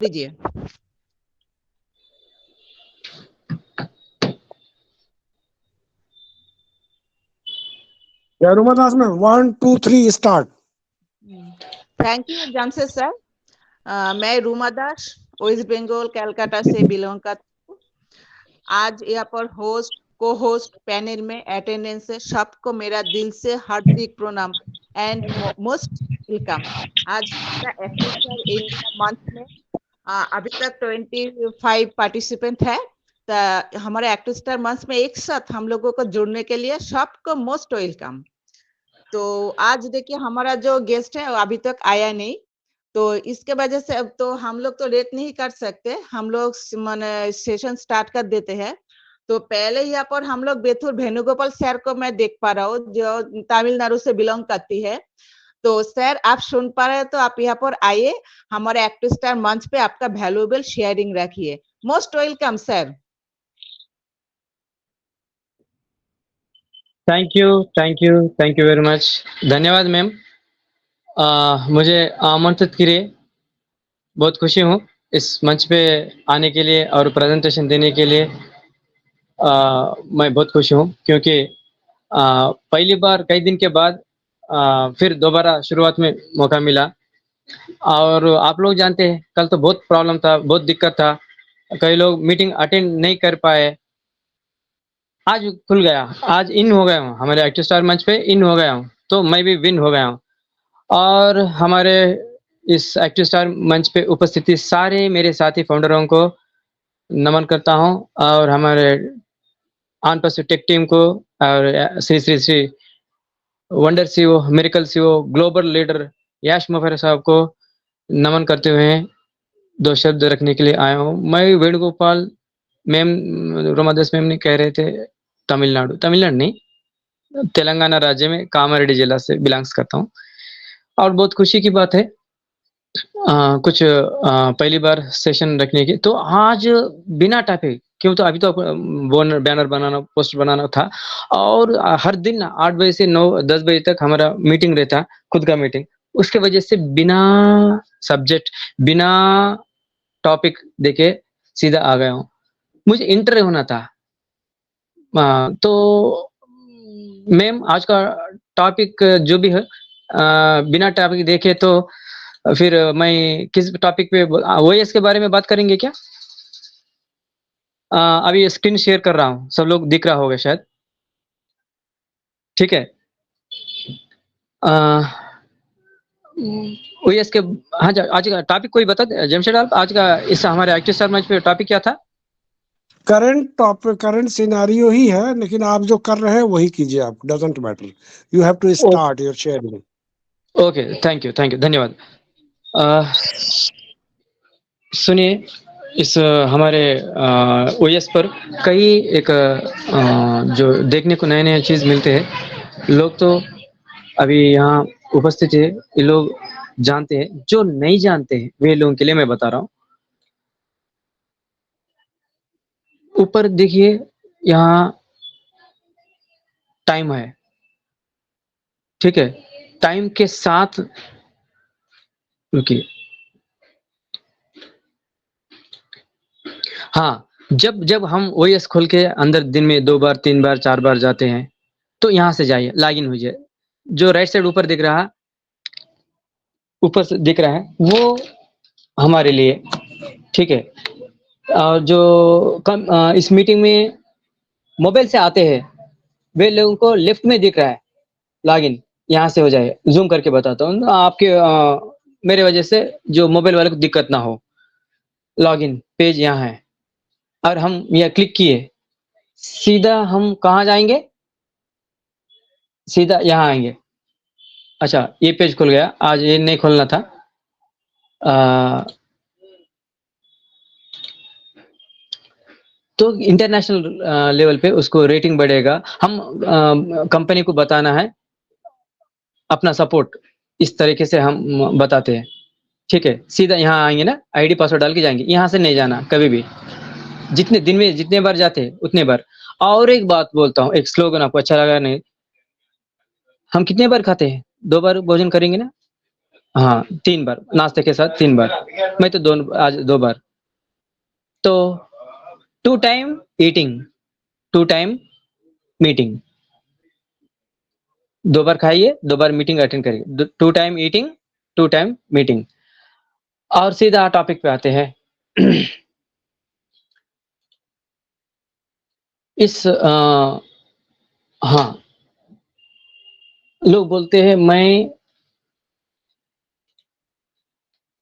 लीजिए। रूमा दास में 1 2 3 start. Thank you Jamshed sir. मैं रूमा दास वेस्ट बंगाल कलकत्ता से बिलोंग करती हूँ। आज यहाँ पर होस्ट को होस्ट पैनल में अटेंडेंस है, सबको मेरा दिल से हार्दिक प्रणाम एंड मोस्ट वेलकम। आज हमारा एक्टिस्टार इंडिया मंथ में अभी तक 25 पार्टिसिपेंट है। तो हमारे एक्टिस्टार मंथ में एक साथ हम लोगों को जुड़ने के लिए सबको मोस्ट वेलकम। तो आज देखिए हमारा जो गेस्ट है वो अभी तक आया नहीं, तो इसके वजह से अब तो हम लोग तो लेट नहीं कर सकते, हम लोग माने सेशन स्टार्ट कर देते हैं। तो पहले यहाँ पर हम लोग बेथुर वेणुगोपाल सर को मैं देख पा रहा हूँ, जो तमिलनाडु से बिलोंग करती है। तो सर आप सुन पा रहे हैं तो आप यहाँ पर आइए, हमारे एक्टिव स्टार मंच पे आपका वैल्यूएबल शेयरिंग रखिए। Most welcome sir. Thank you very much. धन्यवाद मैम, मुझे आमंत्रित के लिए बहुत खुशी हूँ इस मंच पे आने के लिए और प्रेजेंटेशन देने के लिए। मैं बहुत खुश हूँ क्योंकि पहली बार कई दिन के बाद फिर दोबारा शुरुआत में मौका मिला। और आप लोग जानते हैं कल तो बहुत प्रॉब्लम था, बहुत दिक्कत था, कई लोग मीटिंग अटेंड नहीं कर पाए। आज खुल गया, आज इन हो गया हूँ, हमारे एक्टिव स्टार मंच पे इन हो गया हूँ, तो मैं भी विन हो गया हूँ। और हमारे इस एक्टिव स्टार मंच पे उपस्थिति सारे मेरे साथी फाउंडरों को नमन करता हूँ, और हमारे ऑन पॉजिटिव टेक टीम को, और Shri Shri Shri wonder CEO, miracle CEO, global leader Yash Mukherjee साहब को नमन करते हुए दो शब्द रखने के लिए आया हूँ। मैं वेणुगोपाल, मैम रोमादास मैम ने कह रहे थे तमिलनाडु नहीं, तेलंगाना राज्य में कामारेड्डी जिला से बिलोंग्स करता हूँ। और बहुत खुशी की बात है कुछ पहली बार सेशन रखने की। तो आज बिना टॉपिक, क्यों तो अभी तो बैनर बनाना, पोस्ट बनाना था, और हर दिन 8 बजे से 9-10 बजे तक हमारा मीटिंग रहता, खुद का मीटिंग। उसके वजह से बिना सब्जेक्ट, बिना टॉपिक देके सीधा आ गया हूँ। मुझे इंटरव्यू होना था। तो मैम आज का टॉपिक जो भी है बिना टॉपिक देखे तो फिर मैं किस टॉपिक पे ओएस के बारे में बात करेंगे क्या? अभी स्क्रीन शेयर कर रहा हूँ, सब लोग दिख रहा होगा शायद, ठीक है। ओएस के हाँ, आज का टॉपिक कोई बता दे जमशेद, आप आज का इस हमारे एक्टिव स्टार मंच पे टॉपिक क्या था? करंट सिनेरियो ही है, लेकिन आप जो कर रहे हैं वही कीजिए, आप doesn't matter, you have to start your sharing. Okay, thank you, धन्यवाद। सुनिए, इस हमारे ओएस पर कई एक जो देखने को नए-नए चीज मिलते हैं। लोग तो अभी यहाँ उपस्थित है, ये लोग जानते हैं, जो नहीं जानते हैं वे लोगों के लिए मैं बता रहा हूँ। ऊपर देखिए, यहाँ टाइम है, ठीक है। टाइम के साथ रुकिए, हाँ, जब हम ओएस खोल के अंदर दिन में 2 बार, 3 बार, 4 बार जाते हैं, तो यहाँ से जाइए, लॉगिन होइए। जो राइट साइड ऊपर दिख रहा है, वो हमारे लिए, ठीक है। और जो इस मीटिंग में मोबाइल से आते हैं, वे लोगों को लेफ्ट में दिख रहा है लॉगिन, यहाँ से हो जाए। जूम करके बताता हूँ आपके, मेरे वजह से जो मोबाइल वाले को दिक्कत ना हो। लॉगिन पेज यहाँ है, और हम यह क्लिक किए, सीधा हम कहाँ जाएंगे? सीधा यहाँ आएंगे। अच्छा, ये पेज खुल गया, आज ये नहीं खोलना था। तो इंटरनेशनल लेवल पे उसको रेटिंग बढ़ेगा। हम कंपनी को बताना है अपना सपोर्ट, इस तरीके से हम बताते हैं, ठीक है। सीधा यहाँ आएंगे ना, आईडी पासवर्ड डाल के जाएंगे, यहाँ से नहीं जाना कभी भी। जितने दिन में जितने बार जाते हैं उतने बार। और एक बात बोलता हूँ, एक स्लोगन, आपको अच्छा लगा नहीं? हम कितने बार खाते हैं? 2 बार भोजन करेंगे ना, हाँ 3 बार नाश्ते के साथ 3 बार, मैं तो आज 2 बार। तो 2 टाइम ईटिंग, 2 टाइम मीटिंग, 2 बार खाइए, 2 बार मीटिंग अटेंड करिए। 2 टाइम ईटिंग, 2 टाइम मीटिंग। और सीधा टॉपिक पे आते हैं। इस हाँ, लोग बोलते हैं मैं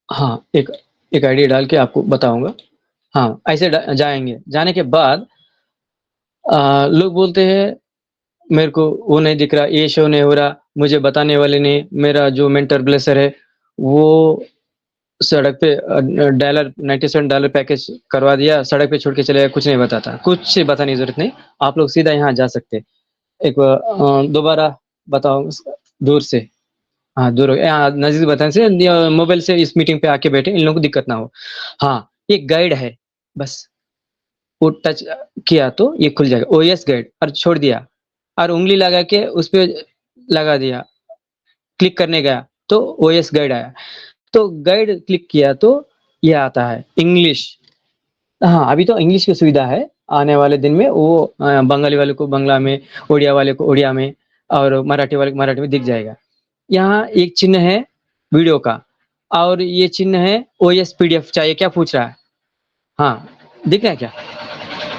हाँ, एक आइडिया डाल के आपको बताऊंगा। हाँ, ऐसे जाएंगे, जाने के बाद लोग बोलते हैं मेरे को वो नहीं दिख रहा, ये शो नहीं हो रहा, मुझे बताने वाले नहीं, मेरा जो मेंटर ब्लेसर है वो सड़क पे $97 पैकेज करवा दिया, सड़क पे छोड़ के चले गया, कुछ नहीं बताता, कुछ बताने की जरूरत नहीं, आप लोग सीधा यहाँ जा सकते। एक दोबारा बताओ दूर से, हाँ दूर यहाँ नजदीक बताने से, मोबाइल से इस मीटिंग पे आके बैठे, इन लोगों को दिक्कत ना हो। हाँ, ये गाइड है, बस वो टच किया तो ये खुल जाएगा, ओएस गाइड, और छोड़ दिया और उंगली लगा के उस पे लगा दिया, क्लिक करने गया तो ओएस गाइड आया, तो गाइड क्लिक किया तो ये आता है इंग्लिश। हाँ, अभी तो इंग्लिश की सुविधा है, आने वाले दिन में वो बंगाली वाले को बंगला में, उड़िया वाले को उड़िया में, और मराठी वाले को मराठी में दिख जाएगा। यहाँ एक चिन्ह है वीडियो का, और ये चिन्ह है ओएस पीडीएफ चाहिए क्या पूछ रहा है। हाँ, दिख रहा है क्या,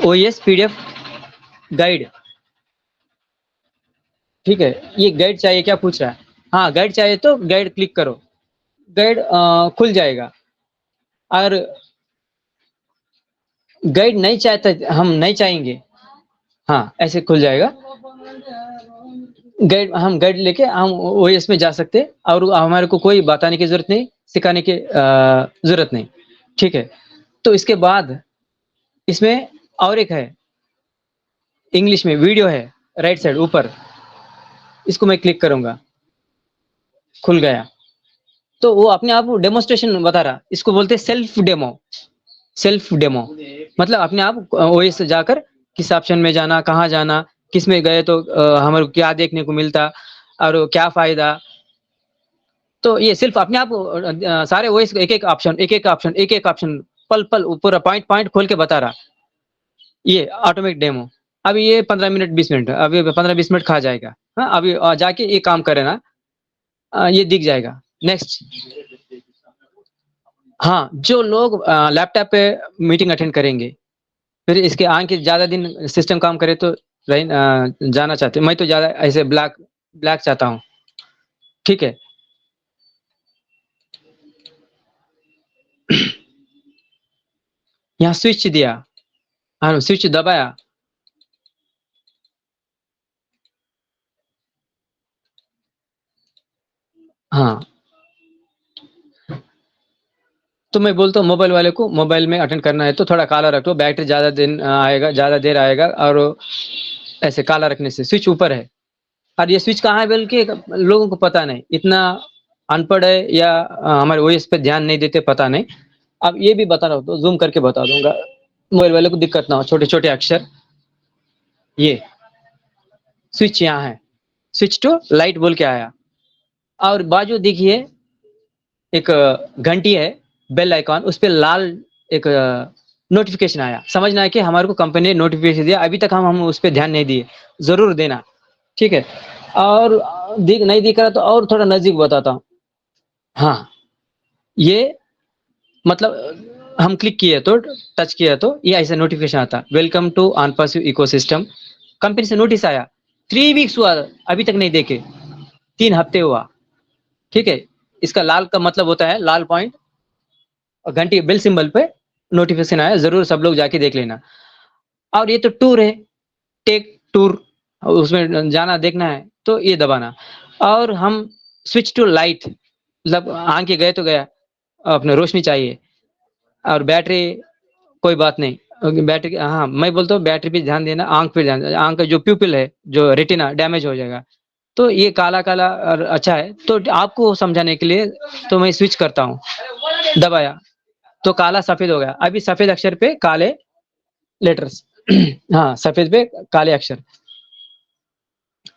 ओएस पीडीएफ गाइड, ठीक है, ये गाइड चाहिए क्या पूछ रहा है। हाँ, गाइड चाहिए तो गाइड क्लिक करो, गाइड खुल जाएगा। और गाइड नहीं चाहता, हम नहीं चाहेंगे, हाँ ऐसे खुल जाएगा गाइड, हम गाइड लेके हम ओएस में जा सकते, और हमारे को कोई बताने की जरूरत नहीं, सिखाने की जरूरत नहीं, ठीक है। तो इसके बाद इसमें और एक है, इंग्लिश में वीडियो है, राइट साइड ऊपर, इसको मैं क्लिक करूंगा, खुल गया। तो वो अपने आप डेमोस्ट्रेशन बता रहा, इसको बोलते हैं सेल्फ डेमो। सेल्फ डेमो मतलब अपने आप ओएस से जाकर किस ऑप्शन में जाना, कहाँ जाना, किस में गए तो हमारे को क्या देखने को मिलता और क्या फायदा। तो ये सिर्फ अपने आप सारे ओएस एक एक ऑप्शन एक एक ऑप्शन एक एक ऑप्शन पल पल पूरा पॉइंट पॉइंट खोल के बता रहा, ये ऑटोमेटिक डेमो। अभी ये 15 मिनट 20 मिनट, अभी 15-20 मिनट खा जाएगा। हाँ, अभी जाके ये काम करे ना, ये दिख जाएगा। नेक्स्ट, हाँ, जो लोग लैपटॉप पे मीटिंग अटेंड करेंगे, फिर इसके आगे ज्यादा दिन सिस्टम काम करे तो जाना चाहते, मैं तो ज्यादा ऐसे ब्लैक ब्लैक चाहता हूँ, ठीक है। यहाँ स्विच दिया, हाँ स्विच दबाया, हाँ, तो मैं बोलता हूँ मोबाइल वाले को, मोबाइल में अटेंड करना है तो थोड़ा काला रखो, बैटरी ज्यादा दिन आएगा, ज्यादा देर आएगा, और ऐसे काला रखने से स्विच ऊपर है। और ये स्विच कहाँ है बल्कि लोगों को पता नहीं, इतना अनपढ़ है या हमारे ओएस पे ध्यान नहीं देते, पता नहीं। अब ये भी बता रहा हूँ तो जूम करके बता दूंगा, मोबाइल वाले को दिक्कत ना हो, छोटे छोटे अक्षर। ये स्विच यहाँ है, स्विच टू लाइट बोल के आया, और बाजू देखिए एक घंटी है, बेल आइकॉन, उस पे लाल एक नोटिफिकेशन आया, समझना है कि हमारे को कंपनी ने नोटिफिकेशन दिया, अभी तक हम उस पे ध्यान नहीं दिए, जरूर देना, ठीक है। और नहीं दिख रहा तो और थोड़ा नजदीक बताता हूँ। हाँ, ये मतलब हम क्लिक किए तो, टच किया तो ये ऐसा नोटिफिकेशन आता, वेलकम टू ऑनपासिव इकोसिस्टम, कंपनी से नोटिस आया, 3 वीक्स हुआ अभी तक नहीं देखे, 3 हफ्ते हुआ, ठीक है। इसका लाल का मतलब होता है लाल पॉइंट, और घंटी बेल सिंबल पे नोटिफिकेशन आया, जरूर सब लोग जाके देख लेना। और ये तो टूर है, टेक टूर, उसमें जाना देखना है तो ये दबाना। और हम स्विच टू लाइट, मतलब आंख के गए तो गया, अपने रोशनी चाहिए, और बैटरी कोई बात नहीं, बैटरी, हाँ मैं बोलता हूँ बैटरी पे ध्यान देना, आंख पे ध्यान देना, आंख का जो प्यूपिल है, जो रेटिना डैमेज हो जाएगा। तो ये काला काला और अच्छा है, तो आपको समझाने के लिए तो मैं स्विच करता हूँ, दबाया तो काला सफेद हो गया, अभी सफेद अक्षर पे काले लेटर्स। हाँ, सफेद पे काले अक्षर।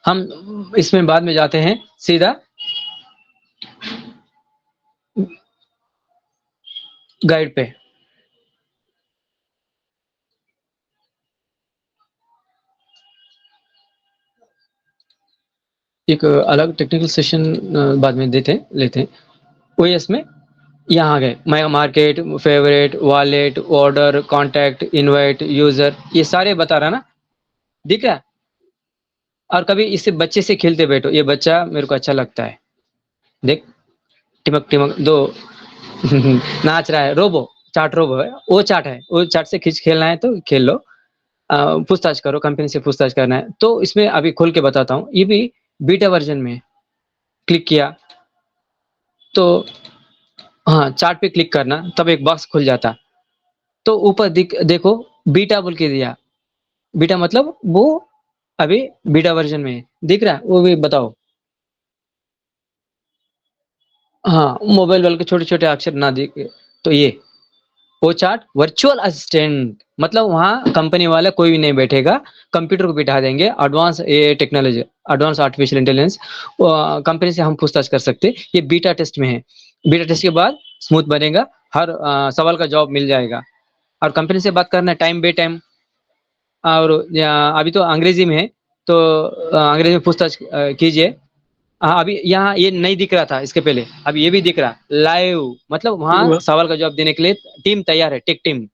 हम इसमें बाद में जाते हैं सीधा, गाइड पे। एक अलग टेक्निकल सेशन बाद में लेते हैं। ओएस में यहाँ आ गए, my market, favourite, wallet, order, contact, invite, user, ये सारे बता रहा ना, दिख रहा। और कभी इससे बच्चे से खेलते बैठो, ये बच्चा मेरे को अच्छा लगता है, देख टिमक टिमक दो नाच रहा है, रोबो चार्ट रोबो है, वो चार्ट है, वो चार्ट से खींच खेलना है तो खेल लो। पूछताछ करो, कंपनी से पूछताछ करना है तो इसमें अभी खोल के बताता हूँ। ये भी बीटा वर्जन में है। क्लिक किया तो हाँ, चार्ट पे क्लिक करना, तब एक बॉक्स खुल जाता। तो ऊपर देखो बीटा बोल के दिया, बीटा मतलब वो अभी बीटा वर्जन में है, दिख रहा है, वो भी बताओ। हाँ, मोबाइल वाले के छोटे छोटे अक्षर ना दिखे तो ये वो चार्ट वर्चुअल असिस्टेंट, मतलब वहाँ कंपनी वाला कोई भी नहीं बैठेगा, कंप्यूटर को बिठा देंगे। Advance a technology, advance artificial intelligence, company से हम पूछताछ कर सकते। ये बीटा टेस्ट में है। बीटा टेस्ट के बाद स्मूथ बनेगा, हर सवाल का जवाब मिल जाएगा। और कंपनी से बात करना है टाइम बे टाइम। और अभी तो अंग्रेजी में है तो अंग्रेजी में पूछताछ कीजिए। हाँ, अभी यहाँ ये नहीं दिख रहा था इसके पहले, अब ये भी दिख रहा लाइव, मतलब वहाँ सवाल का जवाब देने के लिए टीम तैयार है, टेक टीम,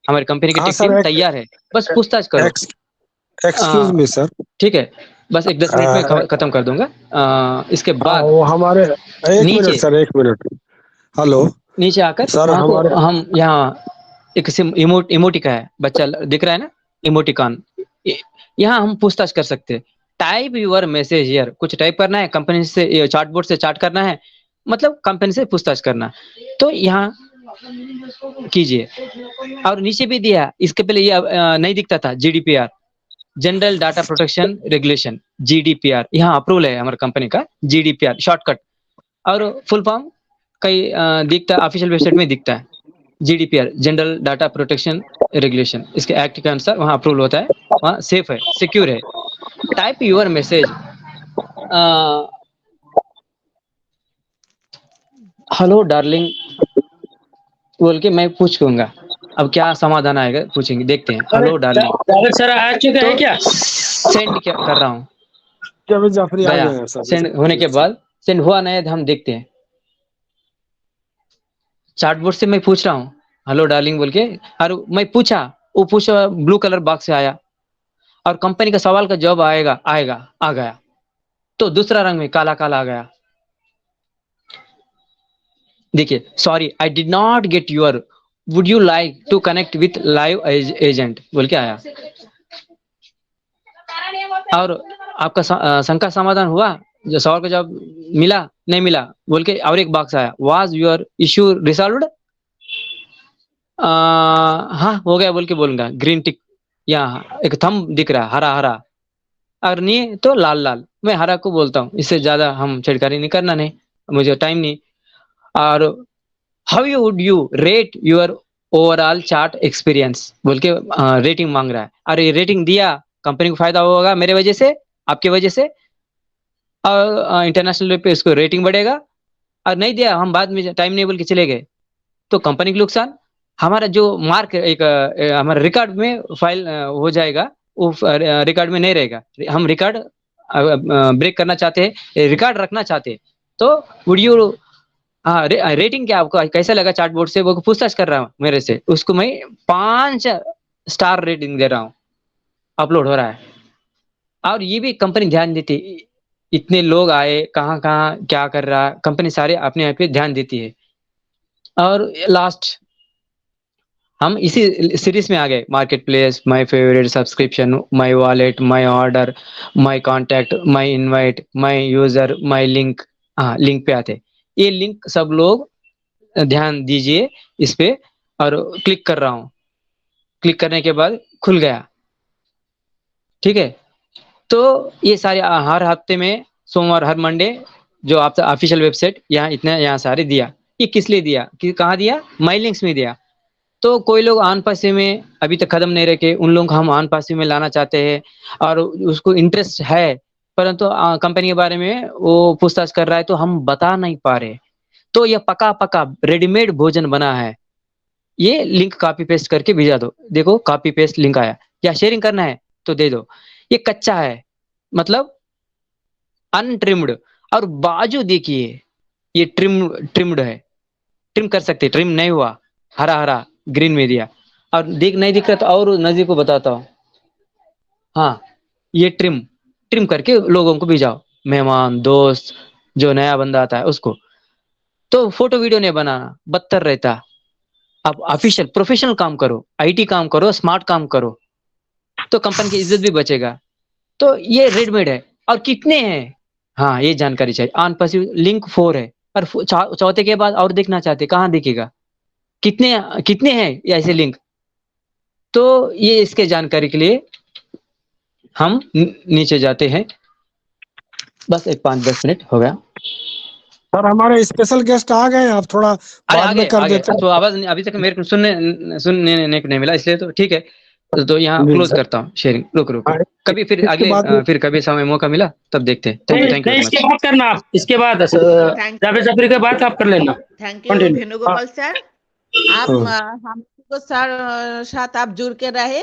हमारी कंपनी की हाँ टेक सर, टीम तैयार है, बस पूछताछ करो। एक्सक्यूज मी सर, ठीक है, बस एक 10 मिनट में खत्म कर दूंगा। इसके बाद वो हमारे, एक मिनट नीचे सर, एक मिनट। हेलो नीचे आकर सर, वहाँ को हमारे हम यहाँ एक इमोटिका है, बच्चा दिख रहा है ना, इमोटिकॉन, यहाँ हम पूछताछ कर सकते हैं। टाइप यूर मैसेज हियर, कुछ टाइप करना है, कंपनी से चार्ट बोर्ड से चार्ट करना है, मतलब कंपनी से पूछताछ करना, तो यहाँ कीजिए। और नीचे भी दिया, इसके पहले ये नहीं दिखता था, GDPR, general data protection regulation, GDPR, यहाँ अप्रूवल है हमारी कंपनी का, जीडीपीआर शॉर्टकट। और फुल फॉर्म कई दिखता है, ऑफिशियल वेबसाइट में दिखता है, GDPR, general data protection regulation, इसके एक्ट के अनुसार वहाँ अप्रूवल होता है, वहाँ सेफ है, सिक्योर है। Type your message, hello darling बोल के मैं पूछूंगा, अब क्या समाधान आएगा पूछेंगे, देखते हैं। हेलो डार्लिंग सर आ चुके हैं क्या? सेंड क्या कर रहा हूँ, जावेद जाफरी आ गया, गए हैं सर। सेंड होने के बाद सेंड हुआ नहीं, हम देखते हैं। चार्ट बोर्ड से मैं पूछ रहा हूँ हेलो डार्लिंग बोल के, और मैं पूछा, वो पूछा ब्लू कलर बॉक्स से आया, और कंपनी का सवाल का जवाब आएगा आएगा आ गया, तो दूसरा रंग में काला काला आ गया। देखिए, sorry I did not get your, would you like to connect with live agent बोल के आया। और आपका शंका समाधान हुआ, जो सवाल का जवाब मिला नहीं मिला बोल के, और एक बॉक्स आया, वाज योर इश्यू रिसॉल्व्ड, हाँ हो गया बोल के बोलूंगा, ग्रीन टिक, यहाँ एक थंब दिख रहा हरा हरा, अगर नहीं तो लाल लाल। मैं हरा को बोलता हूँ, इससे ज्यादा हम छिड़कानी नहीं करना, नहीं मुझे टाइम नहीं। और how you would you rate your overall chart experience बोल के रेटिंग मांग रहा है। अरे रेटिंग दिया, कंपनी को फायदा होगा मेरे वजह से, आपके वजह से, और इंटरनेशनल लेवल पे इसको रेटिंग बढ़ेगा। और नहीं दिया, हम बाद में टाइम नहीं बोल के चले गए, तो कंपनी का नुकसान, हमारा जो मार्क एक हमारा रिकॉर्ड में फाइल हो जाएगा, वो रिकॉर्ड में नहीं रहेगा। हम रिकॉर्ड ब्रेक करना चाहते हैं, रिकॉर्ड रखना चाहते हैं, तो वुड यू, हाँ रेटिंग क्या आपको कैसा लगा चार्ट बोर्ड से, वो पूछताछ कर रहा हूँ मेरे से, उसको मैं 5 स्टार रेटिंग दे रहा हूँ, अपलोड हो रहा है। और ये भी कंपनी ध्यान देती, इतने लोग आए, कहाँ कहाँ क्या कर रहा, कंपनी सारे अपने आप पे ध्यान देती है। और लास्ट हम इसी सीरीज में आ गए, market place, my favourite, subscription, my wallet, my order, my contact, my invite, my user, my link. हाँ, लिंक पे आते, ये लिंक सब लोग ध्यान दीजिए इस पे। और क्लिक कर रहा हूँ, क्लिक करने के बाद खुल गया, ठीक है। तो ये सारे हर हफ्ते में सोमवार, हर मंडे, जो आपका ऑफिशियल वेबसाइट, यहाँ इतना यहाँ सारे दिया। ये किस लिए दिया, कि कहाँ दिया, माई लिंक्स में दिया। तो कोई लोग आन पासी में अभी तक खत्म नहीं रखे, उन लोगों को हम आन पासी में लाना चाहते हैं, और उसको इंटरेस्ट है, परंतु कंपनी के बारे में वो पूछताछ कर रहा है, तो हम बता नहीं पा रहे। तो यह पका पका रेडीमेड भोजन बना है, ये लिंक कॉपी पेस्ट करके भेजा दो, देखो कॉपी पेस्ट लिंक आया, या शेयरिंग करना है तो दे दो। ये कच्चा है, मतलब अनट्रिम्ड, और बाजू देखिए ये ट्रिम्ड है, ट्रिम कर सकते, ट्रिम नहीं हुआ, हरा हरा ग्रीन में दिया। और नहीं दिख रहा तो और नजदीक को बताता हूँ, हाँ ये ट्रिम करके लोगों को भेजाओ, मेहमान दोस्त जो नया बंदा आता है उसको। तो फोटो वीडियो नहीं बनाना, बदतर रहता। आप ऑफिशियल प्रोफेशनल काम करो, आईटी काम करो, स्मार्ट काम करो, तो कंपनी की इज्जत भी बचेगा। तो ये रेडमेड है। और कितने हैं, हाँ ये जानकारी चाहिए। ऑन पसिव लिंक 4 है, और चौथे के बाद और देखना चाहते कहाँ दिखेगा, कितने कितने हैं ये ऐसे लिंक। तो ये इसके जानकारी के लिए हम नीचे जाते हैं। बस एक 5-10 मिनट हो गया। सर हमारे स्पेशल गेस्ट आ गए, आप थोड़ा अरे बाद में कर आगे देते तो आवाज अभी तक मेरे को सुनने को नहीं मिला, इसलिए तो ठीक है। तो यहाँ जी क्लोज सर। करता हूँ शेयरिंग, रुक हाँ, कभी फिर इसके अगले बाद में फिर कभी समय मौका मिला तब देखते हैं। थैंक नहीं यू नहीं, वेरी इसके मच। बाद करना, आप इसके बाद थैंक जावेद जफरी के बाद आप कर लेना। Thank you continue. Venugopal sir. आप हाँ। हम लोगों के साथ आप जुड़ के रहे,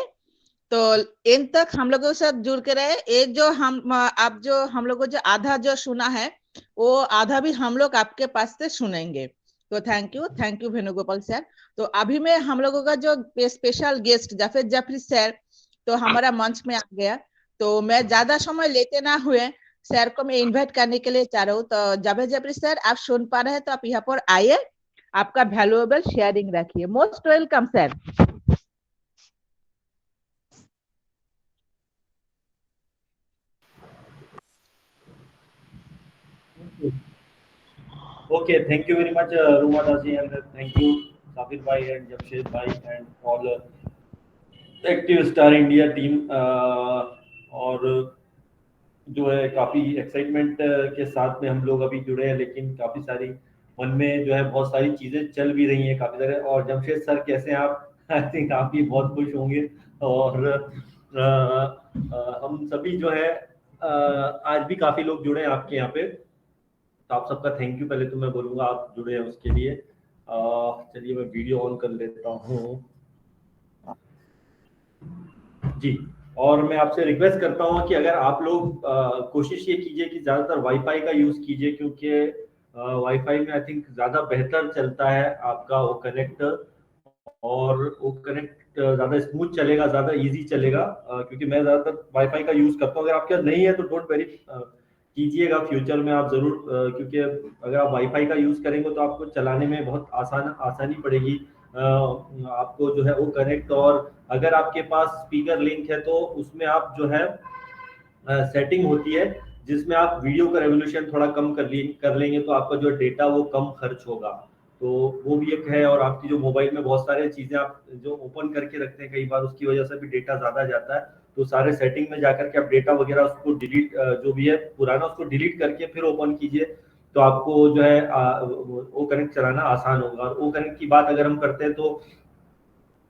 तो इन तक हम लोगों के साथ जुड़ के रहे। एक जो हम आप जो हम लोगों जो आधा जो सुना है, वो आधा भी हम लोग आपके पास से सुनेंगे। तो थैंक यू वेणुगोपाल सर। तो अभी में हम लोगों का जो special guest Javed Jaffrey sir तो हमारा मंच में आ गया। तो मैं ज्यादा समय लेते ना हुए सर को मैं इनवाइट करने के लिए चाह रहा हूँ। तो जावेद जाफरी सर, आप सुन पा रहे हैं तो आप यहाँ पर आइए, आपका वैल्यूएबल शेयरिंग रखिए। Most welcome sir. Okay, thank you very much, Ruma Dasi, and thank you, Safir Bhai and Jamshed Bhai, and all active star India team. और जो है काफ़ी एक्साइटमेंट के साथ में हम लोग अभी जुड़े हैं, लेकिन काफ़ी सारी मन में जो है बहुत सारी चीज़ें चल भी रही हैं काफ़ी सारे। और जमशेद सर कैसे हैं आप? आई थिंक आप भी बहुत खुश होंगे। और हम सभी जो है आज भी काफ़ी लोग जुड़े हैं आपके यहाँ पे, तो आप सबका थैंक यू पहले तो मैं बोलूँगा, आप जुड़े हैं उसके लिए। चलिए मैं वीडियो ऑन कर लेता हूँ जी। और मैं आपसे रिक्वेस्ट करता हूँ कि अगर आप लोग कोशिश ये कीजिए कि ज़्यादातर वाईफाई का यूज़ कीजिए, क्योंकि वाईफाई में आई थिंक ज़्यादा बेहतर चलता है आपका वो कनेक्ट, और वो कनेक्ट ज़्यादा स्मूथ चलेगा, ज़्यादा इजी चलेगा। क्योंकि मैं ज़्यादातर वाईफाई का यूज़ करता हूँ। अगर आपके पास नहीं है तो डोंट वेरी कीजिएगा फ्यूचर में आप ज़रूर, क्योंकि अगर आप वाईफाई का यूज़ करेंगे तो आपको चलाने में बहुत आसानी पड़ेगी। आपको जो है वो कनेक्ट, और अगर आपके पास स्पीकर लिंक है तो उसमें आप जो है सेटिंग होती है जिसमें आप वीडियो का रेवोल्यूशन थोड़ा कम कर लेंगे तो आपका जो डेटा वो कम खर्च होगा। तो वो भी एक है। और आपकी जो मोबाइल में बहुत सारे चीज़ें आप जो ओपन करके रखते हैं, कई बार उसकी वजह से भी डेटा ज़्यादा जाता है। तो सारे सेटिंग में जाकर के आप डेटा वगैरह उसको डिलीट, जो भी है पुराना उसको डिलीट करके फिर ओपन कीजिए, तो आपको जो है वो कनेक्ट चलाना आसान होगा। और वो कनेक्ट की बात अगर हम करते हैं तो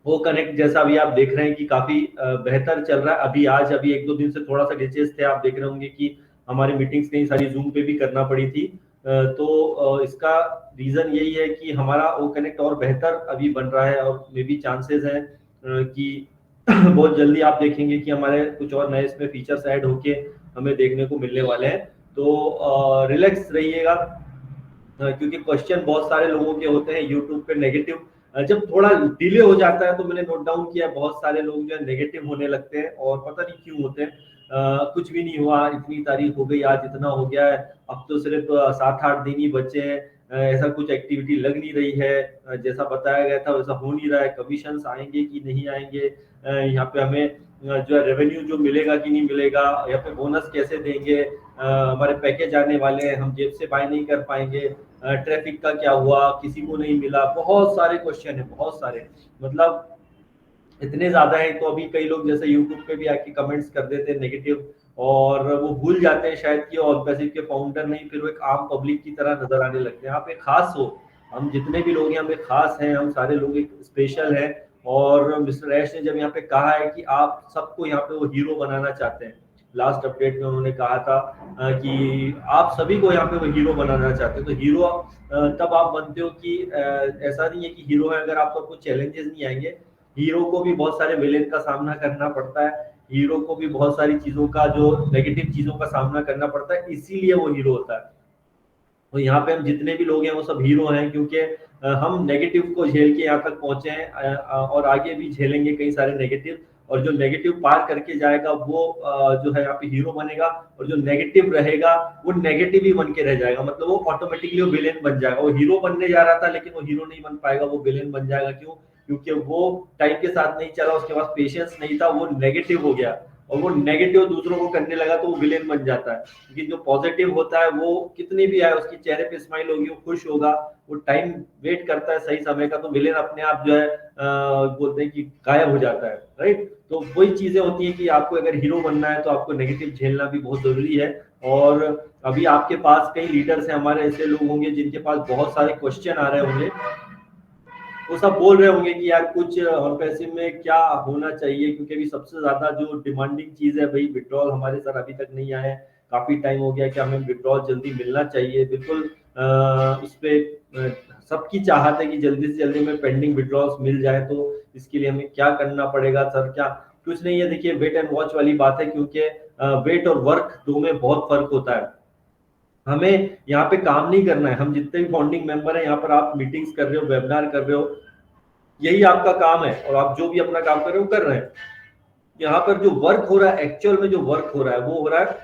वो कनेक्ट जैसा अभी आप देख रहे हैं कि काफी बेहतर चल रहा है। अभी 1-2 दिन से थोड़ा सा ग्लिचेस थे, आप देख रहे होंगे कि हमारी मीटिंग्स कई सारी जूम पे भी करना पड़ी थी। तो इसका रीजन यही है कि हमारा वो कनेक्ट और बेहतर अभी बन रहा है, और मे बी चांसेस हैं कि बहुत जल्दी आप देखेंगे कि हमारे कुछ और नए इसमें फीचर्स ऐड होके हमें देखने को मिलने वाले हैं। तो रिलैक्स रहिएगा, क्योंकि क्वेश्चन बहुत सारे लोगों के होते हैं यूट्यूब पे नेगेटिव। जब थोड़ा डिले हो जाता है तो मैंने नोट डाउन किया बहुत सारे लोग जो है नेगेटिव होने लगते हैं, और पता नहीं क्यों होते हैं। कुछ भी नहीं हुआ, इतनी तारीख हो गई, आज इतना हो गया है, अब तो सिर्फ 7-8 दिन ही बचे हैं, ऐसा कुछ एक्टिविटी लग नहीं रही है, जैसा बताया गया था वैसा हो नहीं रहा है, कमीशंस आएंगे कि नहीं आएंगे, यहाँ पे हमें जो है रेवेन्यू जो मिलेगा कि नहीं मिलेगा, यहाँ पे बोनस कैसे देंगे, हमारे पैकेज आने वाले हैं, हम जेब से बाय नहीं कर पाएंगे, ट्रैफिक का क्या हुआ, किसी को नहीं मिला। बहुत सारे क्वेश्चन है, बहुत सारे, मतलब इतने ज्यादा है। तो अभी कई लोग जैसे यूट्यूब पे भी आके कमेंट्स कर देते हैं नेगेटिव, और वो भूल जाते हैं शायद कि ऑल पैसिव के फाउंडर नहीं, फिर वो एक आम पब्लिक की तरह नजर आने लगते हैं। आप एक खास हो, हम जितने भी लोग हैं हम एक खास हैं, हम सारे लोग एक स्पेशल हैं। और मिस्टर ऐश ने जब यहाँ पे कहा है कि आप सबको यहाँ पे वो हीरो बनाना चाहते हैं, लास्ट अपडेट में उन्होंने कहा था कि आप सभी को यहाँ पे वो हीरो बनाना चाहते हो। तो हीरो तब आप बनते हो कि ऐसा नहीं है कि हीरो है अगर आपको कुछ चैलेंजेस नहीं आएंगे, हीरो को भी बहुत सारे विलेन का सामना करना पड़ता है, हीरो को भी बहुत सारी चीजों का जो नेगेटिव चीजों का सामना करना पड़ता है, इसीलिए वो हीरो होता है। तो यहाँ पे हम जितने भी लोग हैं वो सब हीरो हैं, क्योंकि हम नेगेटिव को झेल के यहाँ तक पहुंचे हैं और आगे भी झेलेंगे कई सारे नेगेटिव, और जो नेगेटिव पार करके जाएगा वो जो है यहाँ पे हीरो बनेगा, और जो नेगेटिव रहेगा वो नेगेटिव ही बन के रह जाएगा, मतलब वो ऑटोमेटिकली वो विलेन बन जाएगा। वो हीरो बनने जा रहा था लेकिन वो हीरो नहीं बन पाएगा, वो विलेन बन जाएगा। क्यों? क्योंकि वो टाइम के साथ नहीं चला, उसके पास पेशेंस नहीं था, वो नेगेटिव हो गया, और वो नेगेटिव दूसरों को करने लगा तो वो विलेन बन जाता है। लेकिन जो पॉजिटिव होता है वो कितनी भी आए उसके चेहरे पे स्माइल होगी, वो खुश होगा, वो टाइम वेट करता है सही समय का, तो विलेन अपने आप जो है बोलते हैं कि गायब हो जाता है, राइट। तो वही चीजें होती है कि आपको अगर हीरो बनना है तो आपको नेगेटिव झेलना भी बहुत जरूरी है। और अभी आपके पास कई लीडर्स हैं हमारे, ऐसे लोग होंगे जिनके पास बहुत सारे क्वेश्चन आ रहे होंगे, वो सब बोल रहे होंगे कि यार कुछ और पैसे में क्या होना चाहिए, क्योंकि अभी सबसे ज्यादा जो डिमांडिंग चीज है भाई विड्रॉल हमारे सर अभी तक नहीं आया है, काफी टाइम हो गया कि हमें विड्रॉल जल्दी मिलना चाहिए। बिल्कुल इस पे सबकी चाहत है कि जल्दी से जल्दी में पेंडिंग विड्रॉल्स मिल जाए, तो इसके लिए हमें क्या करना पड़ेगा सर? क्या कुछ नहीं है, देखिए वेट एंड वॉच वाली बात है, क्योंकि वेट और वर्क दो में बहुत फर्क होता है। हमें यहाँ पे काम नहीं करना है, हम जितने भी फाउंडिंग मेंबर हैं यहाँ पर, आप मीटिंग्स कर रहे हो, वेबिनार कर रहे हो, यही आपका काम है, और आप जो भी अपना काम कर रहे हो कर रहे हैं। यहाँ पर जो वर्क हो रहा है, एक्चुअल में जो वर्क हो रहा है वो हो रहा है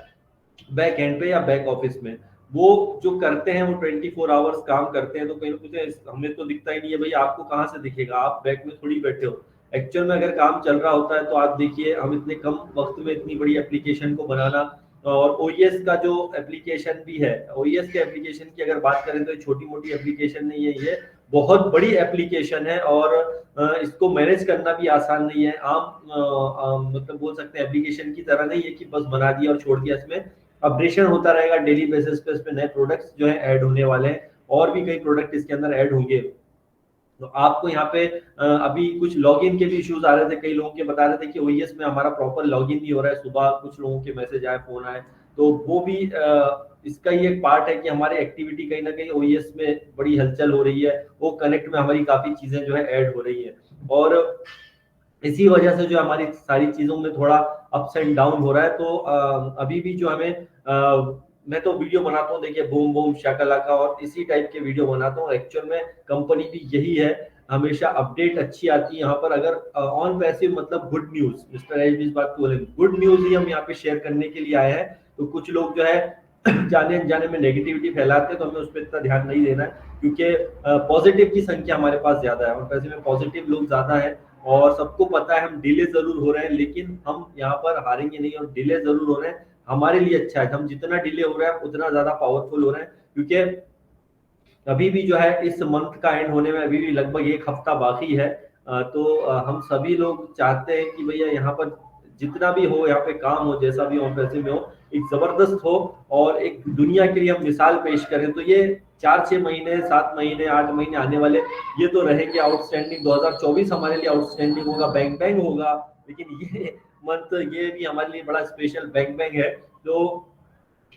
बैक एंड पे या बैक ऑफिस में। वो जो करते हैं वो 24 आवर्स काम करते हैं, तो कहीं ना कहीं हमें तो दिखता ही नहीं है भाई, आपको कहाँ से दिखेगा, आप बैक में थोड़ी बैठे हो। एक्चुअल में अगर काम चल रहा होता है तो आप देखिए, हम इतने कम वक्त में इतनी बड़ी एप्लीकेशन को बनाना, और ओईएस का जो एप्लीकेशन भी है, ओईएस के एप्लीकेशन की अगर बात करें तो ये छोटी मोटी एप्लीकेशन नहीं है, ये बहुत बड़ी एप्लीकेशन है, और इसको मैनेज करना भी आसान नहीं है। आम मतलब बोल सकते हैं एप्लीकेशन की तरह नहीं है कि बस बना दिया और छोड़ दिया, इसमें अपडेशन होता रहेगा डेली बेसिस पे, इस पे नए प्रोडक्ट्स जो है ऐड होने वाले हैं, और भी कई प्रोडक्ट इसके अंदर ऐड होंगे। तो आपको यहाँ पे अभी कुछ लॉगिन के भी इश्यूज आ रहे थे, कई लोगों के बता रहे थे कि ओईएस में हमारा प्रॉपर लॉगिन नहीं हो रहा है, सुबह कुछ लोगों के मैसेज आए, फोन आए, तो वो भी इसका ही एक पार्ट है कि हमारी एक्टिविटी कहीं ना कहीं ओईएस में बड़ी हलचल हो रही है, वो कनेक्ट में हमारी काफी चीजें जो है ऐड हो रही है, और इसी वजह से जो हमारी सारी चीजों में थोड़ा अप्स एंड डाउन हो रहा है। तो अभी भी जो हमें मैं तो वीडियो बनाता हूँ, देखिए बूम बूम शाकालाका और इसी टाइप के वीडियो बनाता हूँ। एक्चुअल में कंपनी भी यही है, हमेशा अपडेट अच्छी आती है यहाँ पर। अगर ऑन पैसिव मतलब गुड न्यूज, मिस्टर एच इस बात को बोले, गुड न्यूज ही हम यहाँ पे शेयर करने के लिए आए हैं। तो कुछ लोग जो है जाने अनजाने में नेगेटिविटी फैलाते हैं, तो हमें उस पर इतना ध्यान नहीं देना है, क्योंकि पॉजिटिव की संख्या हमारे पास ज्यादा है, ऑन पैसिव में पॉजिटिव लोग ज्यादा है, और सबको पता है हम डिले जरूर हो रहे हैं, लेकिन हम यहाँ पर हारेंगे नहीं, और डिले जरूर हो रहे हैं हमारे लिए अच्छा है। हम जितना डिले हो रहा है उतना ज्यादा पावरफुल हो रहे हैं, क्योंकि अभी भी जो है इस मंथ का एंड होने में अभी भी लगभग एक हफ्ता बाकी है। तो हम सभी लोग चाहते हैं कि भैया यहाँ पर जितना भी हो, यहाँ पे काम हो, जैसा भी हो, पैसे में हो, एक जबरदस्त हो, और एक दुनिया के लिए हम मिसाल पेश करें। तो ये 4-6 महीने, 7 महीने, 8 महीने आने वाले, ये तो रहेंगे आउटस्टैंडिंग। 2024 हमारे लिए आउटस्टैंडिंग होगा, बैंग बैंग होगा, लेकिन ये मंथ ये भी हमारे लिए बड़ा स्पेशल बैंग बैंग है। तो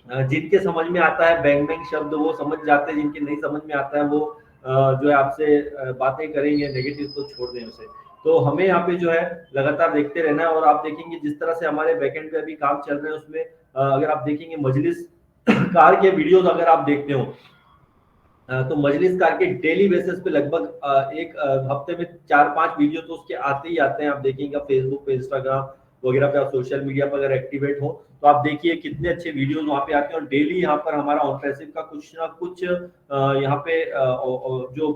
जिनके समझ में आता है बैंग बैंग शब्द वो समझ जाते हैं, जिनके नहीं समझ में आता है वो जो है आपसे बातें करेंगे नेगेटिव, तो छोड़ दें उसे। तो हमें यहाँ पे जो है लगातार देखते रहना है, और आप देखेंगे जिस तरह से हमारे बैकएंड पे अभी काम चल रहे हैं उसमें अगर आप देखेंगे मजलिस कार के वीडियोस अगर आप देखते हो, तो मजलिस कार के डेली बेसिस पे लगभग एक हफ्ते में 4-5 वीडियो तो उसके आते ही आते हैं। आप देखेंगे फेसबुक पे, इंस्टाग्राम वगैरह पे, आप सोशल मीडिया पर अगर एक्टिवेट हो तो आप देखिए कितने अच्छे वीडियोस वहाँ पे आते हैं, और डेली यहाँ पर हमारा ऑन पैसिव का कुछ ना कुछ यहाँ पे जो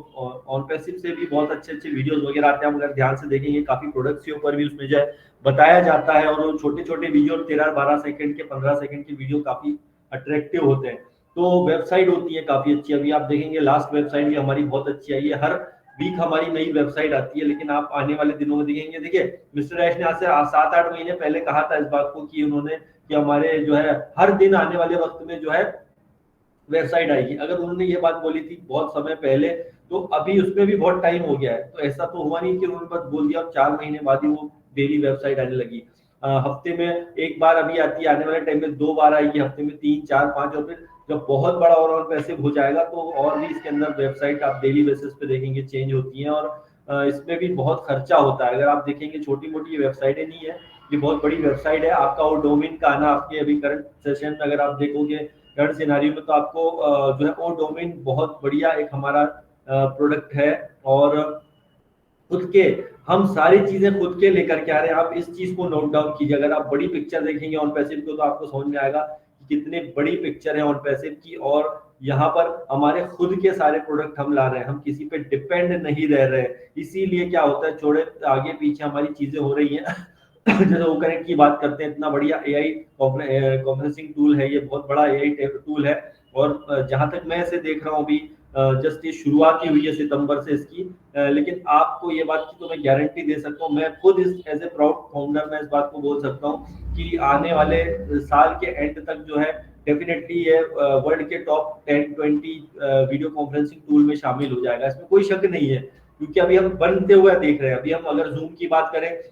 ऑन पैसिव से भी बहुत अच्छे अच्छे वीडियोस वगैरह आते हैं। हम अगर ध्यान से देखेंगे काफी प्रोडक्ट्स के ऊपर भी उसमें जो है बताया जाता है, और वो छोटे छोटे वीडियो 13-12 सेकंड के, 15 सेकंड के वीडियो काफी अट्रैक्टिव होते हैं। तो वेबसाइट होती है काफी अच्छी, अभी आप देखेंगे लास्ट वेबसाइट भी हमारी बहुत अच्छी आई है, हर वीक हमारी नई वेबसाइट आती है। लेकिन आप आने वाले दिनों में देखेंगे, देखिए मिस्टर ऐश ने आज से 7-8 महीने पहले कहा था इस बात को कि उन्होंने कि हमारे जो है हर दिन आने वाले वक्त में जो है वेबसाइट आएगी। अगर उन्होंने ये बात बोली थी बहुत समय पहले, तो अभी उसमें भी बहुत टाइम हो गया है। तो ऐसा तो हुआ नहीं कि उन्होंने बस बोल दिया और 4 महीने बाद ही वो डेली वेबसाइट आने लगी। हफ्ते में एक बार अभी आती है, आने वाले टाइम में 2 बार आएगी, हफ्ते में 3, 4, 5, और फिर जब बहुत बड़ा और पैसे हो जाएगा तो और भी इसके अंदर वेबसाइट आप डेली बेसिस पे देखेंगे चेंज होती हैं, और इसमें भी बहुत खर्चा होता है। अगर आप देखेंगे छोटी मोटी वेबसाइटें नहीं है, ये बहुत बड़ी वेबसाइट है। आपका वो डोमेन का आना, आपके अभी करंट सेशन में अगर आप देखोगे करंट सिनेरियो में, तो आपको जो है वो डोमेन बहुत बढ़िया एक हमारा प्रोडक्ट है, और खुद के हम सारी चीजें खुद के लेकर के आ रहे हैं। आप इस चीज को नोट डाउन कीजिए। अगर आप बड़ी पिक्चर देखेंगे ऑन पैसिव को, तो आपको समझ में आएगा कि कितनी बड़ी पिक्चर है ऑन पैसिव की, और यहाँ पर हमारे खुद के सारे प्रोडक्ट हम ला रहे हैं, हम किसी पे डिपेंड नहीं रह रहे। इसीलिए क्या होता है, छोड़े आगे पीछे हमारी चीजें हो रही हैं जैसे वो कनेक्ट की बात करते हैं, इतना बढ़िया एआई कॉन्फ्रेंसिंग टूल है, ये बहुत बड़ा एआई टूल है, और जहां तक मैं इसे देख रहा हूँ अभी जस्ट ये शुरुआत ही हुई है सितंबर से इसकी, लेकिन आपको ये बात की तो मैं गारंटी दे सकता हूँ, मैं खुद इस एज ए प्राउड फाउंडर मैं इस बात को बोल सकता हूँ कि आने वाले साल के एंड तक जो है डेफिनेटली ये वर्ल्ड के टॉप 10-20 वीडियो कॉन्फ्रेंसिंग टूल में शामिल हो जाएगा, इसमें कोई शक नहीं है। क्योंकि अभी हम बनते हुए देख रहे हैं, अभी हम अगर जूम की बात करें,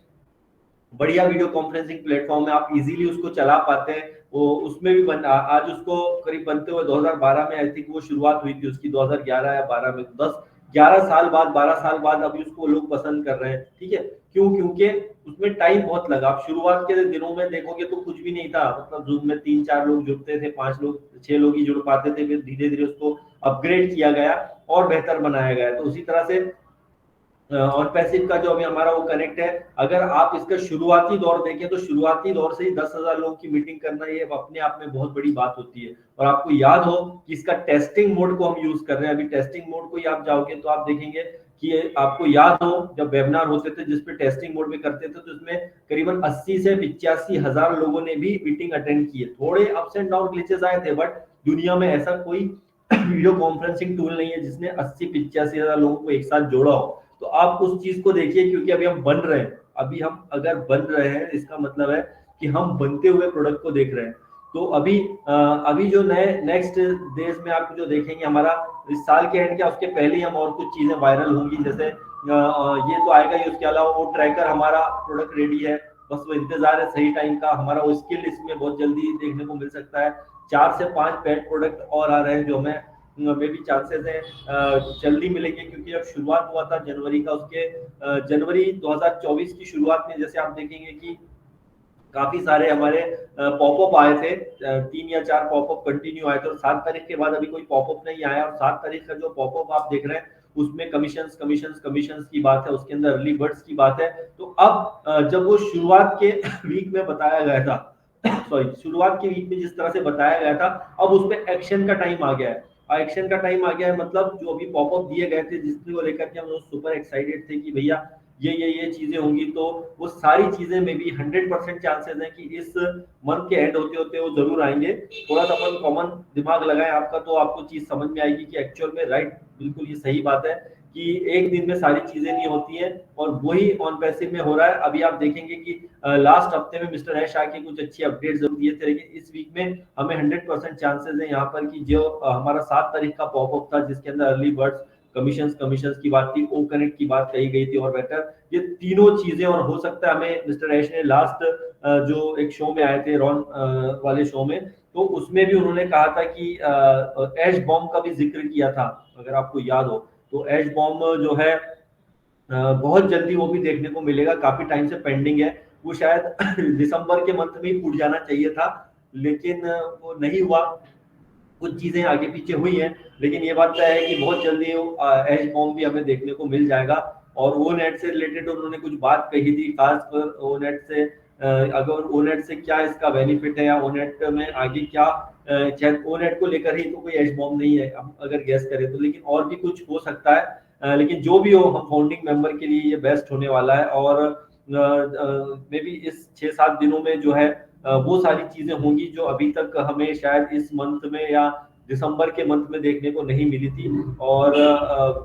बढ़िया वीडियो कॉन्फ्रेंसिंग प्लेटफॉर्म है, आप इजीली उसको चला पाते हैं। वो उसमें भी आज उसको करीब बनते हुए 2012 में आई थिंक वो शुरुआत हुई थी उसकी, 2011 या 12 में, 10-11 साल बाद, 12 साल बाद अभी उसको लोग पसंद कर रहे हैं। ठीक है, क्यों? क्योंकि उसमें टाइम बहुत लगा। आप शुरुआत के दिनों में देखोगे तो कुछ भी नहीं था, मतलब जूम में 3-4 लोग जुड़ते थे, 5 लोग 6 लोग ही जुड़ पाते थे, फिर धीरे धीरे उसको अपग्रेड किया गया और बेहतर बनाया गया। तो उसी तरह से ऑन पैसिव का जो अभी हमारा वो कनेक्ट है, अगर आप इसका शुरुआती दौर देखें तो शुरुआती दौर से ही 10,000 लोगों की मीटिंग करना ये अपने आप में बहुत बड़ी बात होती है। और आपको याद हो कि इसका टेस्टिंग मोड को हम यूज कर रहे हैं। अभी टेस्टिंग मोड को ही आप जाओगे तो आप देखेंगे कि आपको याद हो जब वेबिनार होते थे जिसपे टेस्टिंग मोड में करते थे, तो इसमें करीबन 80 से 85 हजार लोगों ने भी मीटिंग अटेंड की है। थोड़े अप्स एंड डाउन ग्लिचेस आए थे, बट दुनिया में ऐसा कोई वीडियो कॉन्फ्रेंसिंग टूल नहीं है जिसने 80-85 हजार लोगों को एक साथ जोड़ा हो। तो आप उस चीज को देखिए, क्योंकि अभी हम बन रहे हैं, अभी हम अगर बन रहे हैं इसका मतलब है कि हम बनते हुए प्रोडक्ट को देख रहे हैं। तो अभी जो नए नेक्स्ट डेज में आप जो देखेंगे, हमारा इस साल के एंड क्या उसके पहले ही हम और कुछ चीजें वायरल होंगी, जैसे ये तो आएगा ही, उसके अलावा वो ट्रैकर हमारा प्रोडक्ट रेडी है, बस वो इंतजार है सही टाइम का। हमारा वो स्किल इसमें बहुत जल्दी देखने को मिल सकता है। 4 से 5 पेड प्रोडक्ट और आ रहे हैं जो हमें मे भी चांसेस है जल्दी मिलेंगे, क्योंकि जब शुरुआत हुआ था जनवरी का, उसके जनवरी 2024 की शुरुआत में जैसे आप देखेंगे कि काफी सारे हमारे पॉपअप आए थे, 3 या 4 पॉपअप कंटिन्यू आए थे, और 7 तारीख के बाद अभी कोई पॉपअप नहीं आया। और 7 तारीख का जो पॉपअप आप देख रहे हैं उसमें कमीशंस की बात है, उसके अंदर अर्ली बर्ड्स की बात है। तो अब जब वो शुरुआत के वीक में बताया गया था शुरुआत के वीक में जिस तरह से बताया गया था, अब उसमें एक्शन का टाइम आ गया है। एक्शन का टाइम आ गया है, मतलब जो अभी पॉपअप दिए गए थे जिसको लेकर के हम लोग सुपर एक्साइटेड थे कि भैया ये चीजें होंगी, तो वो सारी चीजें में भी 100% चांसेस हैं कि इस मंथ के एंड होते होते वो जरूर आएंगे। थोड़ा सा अपन कॉमन दिमाग लगाएं आपका, तो आपको चीज समझ में आएगी कि एक्चुअल में राइट, बिल्कुल ये सही बात है कि एक दिन में सारी चीजें नहीं होती हैं, और वही ऑन पैसिव में हो रहा है। अभी आप देखेंगे कि लास्ट हफ्ते में मिस्टर ऐश आके कुछ अच्छी अपडेट जरूर दिए थे, लेकिन इस वीक में हमें 100% चांसेस है यहाँ पर कि जो हमारा 7 तारीख का पॉपअप था जिसके अंदर अर्ली बर्ड्स कमीशंस की बात थी, ओ कनेक्ट की बात कही गई थी, और बेटर ये तीनों चीजें। और हो सकता है हमें मिस्टर ऐश ने लास्ट जो एक शो में आए थे रॉन वाले शो में, तो उसमें भी उन्होंने कहा था कि ऐश बॉम्ब का भी जिक्र किया था, अगर आपको याद हो। तो ऐश बॉम्ब जो है बहुत जल्दी वो भी देखने को मिलेगा, काफी टाइम से पेंडिंग है। वो शायद दिसंबर के मंथ में ही फूट जाना चाहिए था, लेकिन वो नहीं हुआ, कुछ चीजें आगे पीछे हुई हैं, लेकिन ये बात है कि बहुत जल्दी ऐश बॉम्ब भी हमें देखने को मिल जाएगा। और ओ नेट से रिलेटेड उन्होंने कुछ बात कही थी, खासकर ओ नेट से, अगर ओ नेट से क्या इसका बेनिफिट है, या ओ नेट में आगे क्या, शायद ओ नेट को लेकर ही तो कोई ऐश बॉम्ब नहीं है हम अगर गैस करें तो, लेकिन और भी कुछ हो सकता है। लेकिन जो भी हो, हम फाउंडिंग मेंबर के लिए ये बेस्ट होने वाला है। और मे बी इस 6-7 दिनों में जो है वो सारी चीजें होंगी जो अभी तक हमें शायद इस मंथ में या दिसंबर के मंथ में देखने को नहीं मिली थी। और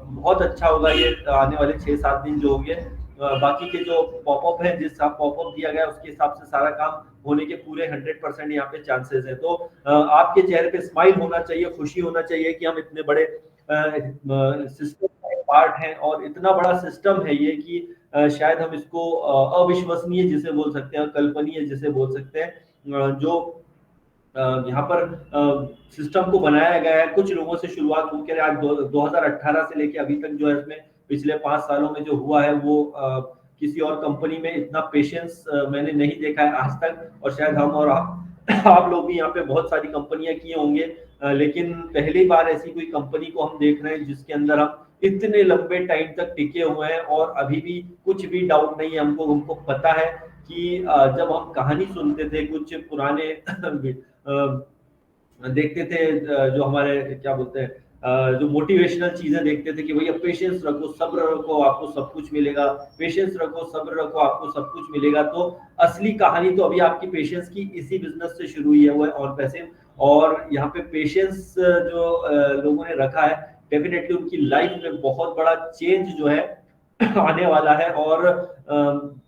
बहुत अच्छा होगा ये आने वाले 6-7 दिन जो होंगे। बाकी के जो पॉपअप है, जिस पॉपअप दिया गया उसके हिसाब से सारा काम होने के पूरे 100% यहाँ पे चांसेस है। तो आपके चेहरे पे स्माइल होना चाहिए, खुशी होना चाहिए कि हम इतने बड़े सिस्टम का पार्ट हैं, और इतना बड़ा सिस्टम है ये कि शायद हम इसको अविश्वसनीय जिसे बोल सकते हैं, कल्पनीय जिसे बोल सकते हैं, जो यहाँ पर सिस्टम को बनाया गया है। कुछ लोगों से शुरुआत होकर आज 2018 से लेके अभी तक जो है इसमें पिछले 5 सालों में जो हुआ है वो किसी और कंपनी में इतना पेशेंस मैंने नहीं देखा है आज तक, और शायद हम और आप लोग भी यहाँ पे बहुत सारी कंपनियां किए होंगे, लेकिन पहली बार ऐसी कोई कंपनी को हम देख रहे हैं जिसके अंदर हम इतने लंबे टाइम तक टिके हुए हैं और अभी भी कुछ भी डाउट नहीं है। हमको पता है कि जब हम कहानी सुनते थे कुछ पुराने देखते थे, जो हमारे क्या बोलते हैं, जो मोटिवेशनल चीजें देखते थे कि भैया पेशेंस रखो, सब्र रखो, आपको सब कुछ मिलेगा, पेशेंस रखो, सब्र रखो, आपको सब कुछ मिलेगा। तो असली कहानी तो अभी आपकी पेशेंस की इसी बिजनेस से शुरू हुई है, वो है ऑन पैसिव। और यहाँ पे पेशेंस जो लोगों ने रखा है, डेफिनेटली उनकी लाइफ में बहुत बड़ा चेंज जो है आने वाला है। और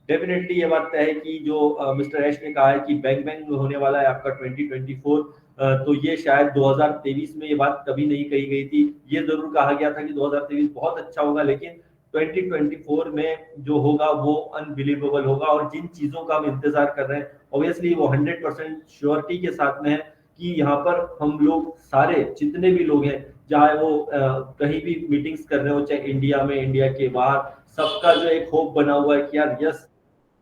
डेफिनेटली ये बात है कि जो मिस्टर ऐश ने कहा है कि बैंग बैंग होने वाला है आपका 2024, तो ये शायद 2023 में ये बात कभी नहीं कही गई थी। ये जरूर कहा गया था कि 2023 बहुत अच्छा होगा, लेकिन 2024 में जो होगा वो अनबिलीवेबल होगा। और जिन चीजों का हम इंतजार कर रहे हैं, ऑब्वियसली वो 100% श्योरिटी के साथ में है कि यहाँ पर हम लोग सारे जितने भी लोग हैं, चाहे वो कहीं भी मीटिंग्स कर रहे हो, चाहे इंडिया में, इंडिया के बाहर, सबका जो एक होप बना हुआ है कि यार यस,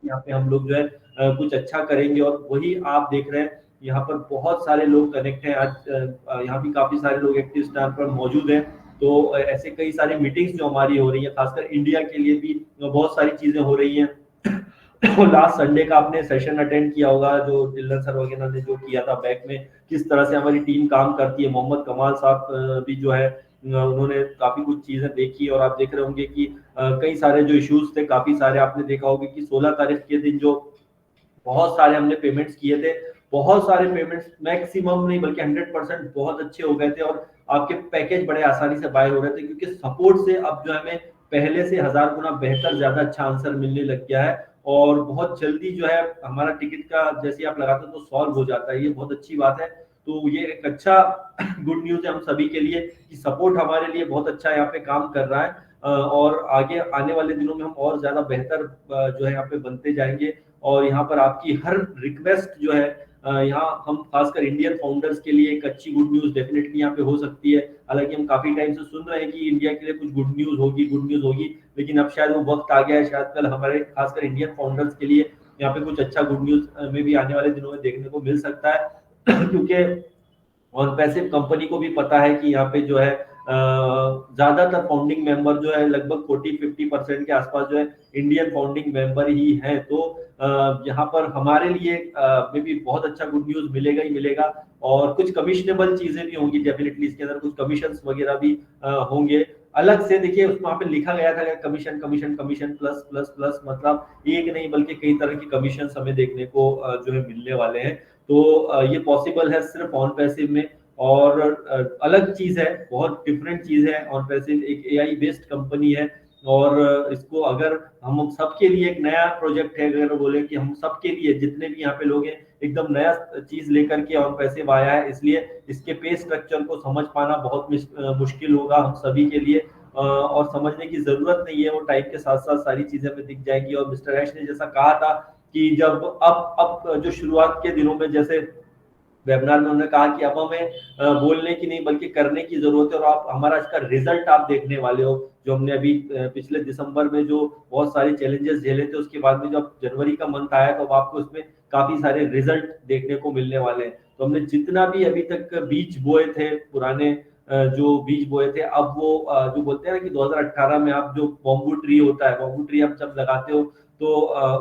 यहाँ पे हम लोग जो है कुछ अच्छा करेंगे। और वही आप देख रहे हैं, यहाँ पर बहुत सारे लोग कनेक्ट हैं। आज यहाँ भी काफी सारे लोग एक्टिव स्टैंड पर मौजूद हैं। तो ऐसे कई सारी मीटिंग्स जो हमारी हो रही है, खासकर इंडिया के लिए भी बहुत सारी चीजें हो रही हैं। लास्ट संडे का आपने सेशन अटेंड किया होगा, जो डिल्लन सर वगैरह ने जो किया था बैक में, किस तरह से हमारी टीम काम करती है। मोहम्मद कमाल साहब भी जो है उन्होंने काफी कुछ चीजें देखी, और आप देख रहे होंगे कि कई सारे जो इश्यूज थे, काफी सारे आपने देखा होगा कि 16 तारीख के दिन जो बहुत सारे हमने पेमेंट्स किए थे, बहुत सारे पेमेंट्स, मैक्सिमम नहीं बल्कि 100% बहुत अच्छे हो गए थे, और आपके पैकेज बड़े आसानी से बाय हो रहे थे, क्योंकि सपोर्ट से अब जो हमें पहले से 1000 गुना बेहतर, ज्यादा अच्छा आंसर मिलने लग गया है। और बहुत जल्दी जो है हमारा टिकट का जैसे आप लगाते हो तो सॉल्व हो जाता है, ये बहुत अच्छी बात है। तो ये एक अच्छा गुड न्यूज है हम सभी के लिए कि सपोर्ट हमारे लिए बहुत अच्छा यहाँ पे काम कर रहा है। और आगे आने वाले दिनों में हम और ज्यादा बेहतर जो है यहाँ पे बनते जाएंगे। और यहाँ पर आपकी हर रिक्वेस्ट जो है, यहाँ हम खासकर इंडियन फाउंडर्स के लिए एक अच्छी गुड न्यूज डेफिनेटली यहाँ पे हो सकती है। हालांकि हम काफी टाइम से सुन रहे हैं कि इंडिया के लिए कुछ गुड न्यूज होगी, लेकिन अब शायद वो वक्त आ गया है, शायद कल हमारे खासकर इंडियन फाउंडर्स के लिए यहाँ पे कुछ अच्छा गुड न्यूज में भी आने वाले दिनों में देखने को मिल सकता है। क्योंकि ऑन पैसिव कंपनी को भी पता है कि यहाँ पे जो है ज्यादातर फाउंडिंग मेंबर जो है, लगभग 40-50% के आसपास जो है इंडियन फाउंडिंग मेंबर ही हैं। तो यहाँ पर हमारे लिए में भी बहुत अच्छा गुड न्यूज मिलेगा ही मिलेगा। और कुछ कमिशनेबल चीजें भी होंगी डेफिनेटली, इसके अंदर कुछ कमीशंस वगैरह भी होंगे अलग से। देखिए उसमें वहाँ पे लिखा गया था commission commission commission plus plus plus, मतलब एक नहीं बल्कि कई तरह की कमीशन हमें देखने को जो है मिलने वाले हैं। तो ये पॉसिबल है सिर्फ ऑन पैसिव में। और अलग चीज है, बहुत डिफरेंट चीज है। ऑन पैसिव एक एआई बेस्ड कंपनी है, और इसको अगर हम सबके लिए एक नया प्रोजेक्ट है, अगर बोले कि हम सबके लिए जितने भी यहाँ पे लोग हैं, एकदम नया चीज लेकर के ऑन पैसिव आया है, इसलिए इसके पे स्ट्रक्चर को समझ पाना बहुत मुश्किल होगा हम सभी के लिए। और समझने की जरूरत नहीं है, वो टाइम के साथ साथ सारी चीजें हमें दिख जाएंगी। और मिस्टर ऐश ने जैसा कहा था कि जब अब जो शुरुआत के दिनों में, जैसे वेबिनार में उन्होंने कहा कि अब हमें बोलने की नहीं बल्कि करने की जरूरत है। और आप हमारा इसका रिजल्ट आप देखने वाले हो, जो हमने अभी पिछले दिसंबर में जो बहुत सारे चैलेंजेस झेले थे, उसके बाद में जब जनवरी का मंथ आया तो अब आपको इसमें काफी सारे रिजल्ट देखने को मिलने वाले हैं। तो हमने जितना भी अभी तक बीज बोए थे, पुराने जो बीज बोए थे, अब वो जो बोलते हैं ना कि 2018 में आप जो बॉम्बू ट्री होता है, बॉम्बू ट्री आप जब लगाते हो तो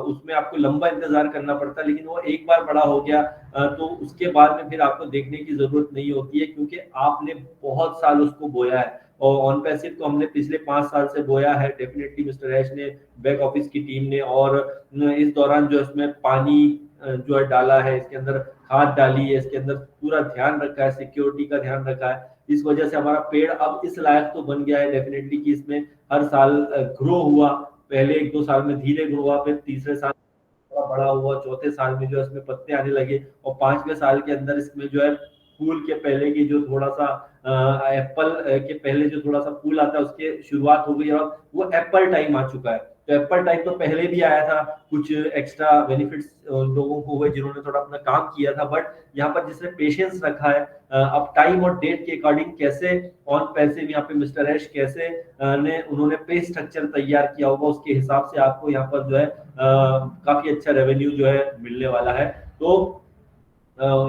उसमें आपको लंबा इंतजार करना पड़ता है, लेकिन वो एक बार बड़ा हो गया तो उसके बाद में फिर आपको देखने की जरूरत नहीं होती है, क्योंकि आपने बहुत साल उसको बोया है। और ऑन पैसिव को हमने पिछले 5 साल से बोया है डेफिनेटली, मिस्टर ऐश ने, बैक ऑफिस की टीम ने। और इस दौरान जो इसमें पानी जो है डाला है, इसके अंदर खाद डाली है, इसके अंदर पूरा ध्यान रखा है, सिक्योरिटी का ध्यान रखा है। इस वजह से हमारा पेड़ अब इस लायक तो बन गया है डेफिनेटली कि इसमें हर साल ग्रो हुआ। पहले 1-2 साल में धीरे ग्रो हुआ, फिर तीसरे साल बड़ा हुआ, चौथे साल में जो है इसमें पत्ते आने लगे, और 5वें साल के अंदर इसमें जो है फूल के पहले की जो थोड़ा सा एप्पल के पहले जो थोड़ा सा फूल आता है उसके शुरुआत हो गई, और वो एप्पल टाइम आ चुका है। तो एप्पल टाइम तो पहले भी आया था, कुछ एक्स्ट्रा बेनिफिट्स लोगों को हुए जिन्होंने थोड़ा अपना काम किया था, बट यहाँ पर जिसने पेशेंस रखा है, अब टाइम और डेट के अकॉर्डिंग कैसे ऑन पैसिव यहाँ पे मिस्टर ऐश कैसे उन्होंने पे स्ट्रक्चर तैयार किया होगा, उसके हिसाब से आपको यहाँ पर जो है काफी अच्छा रेवेन्यू जो है मिलने वाला है। तो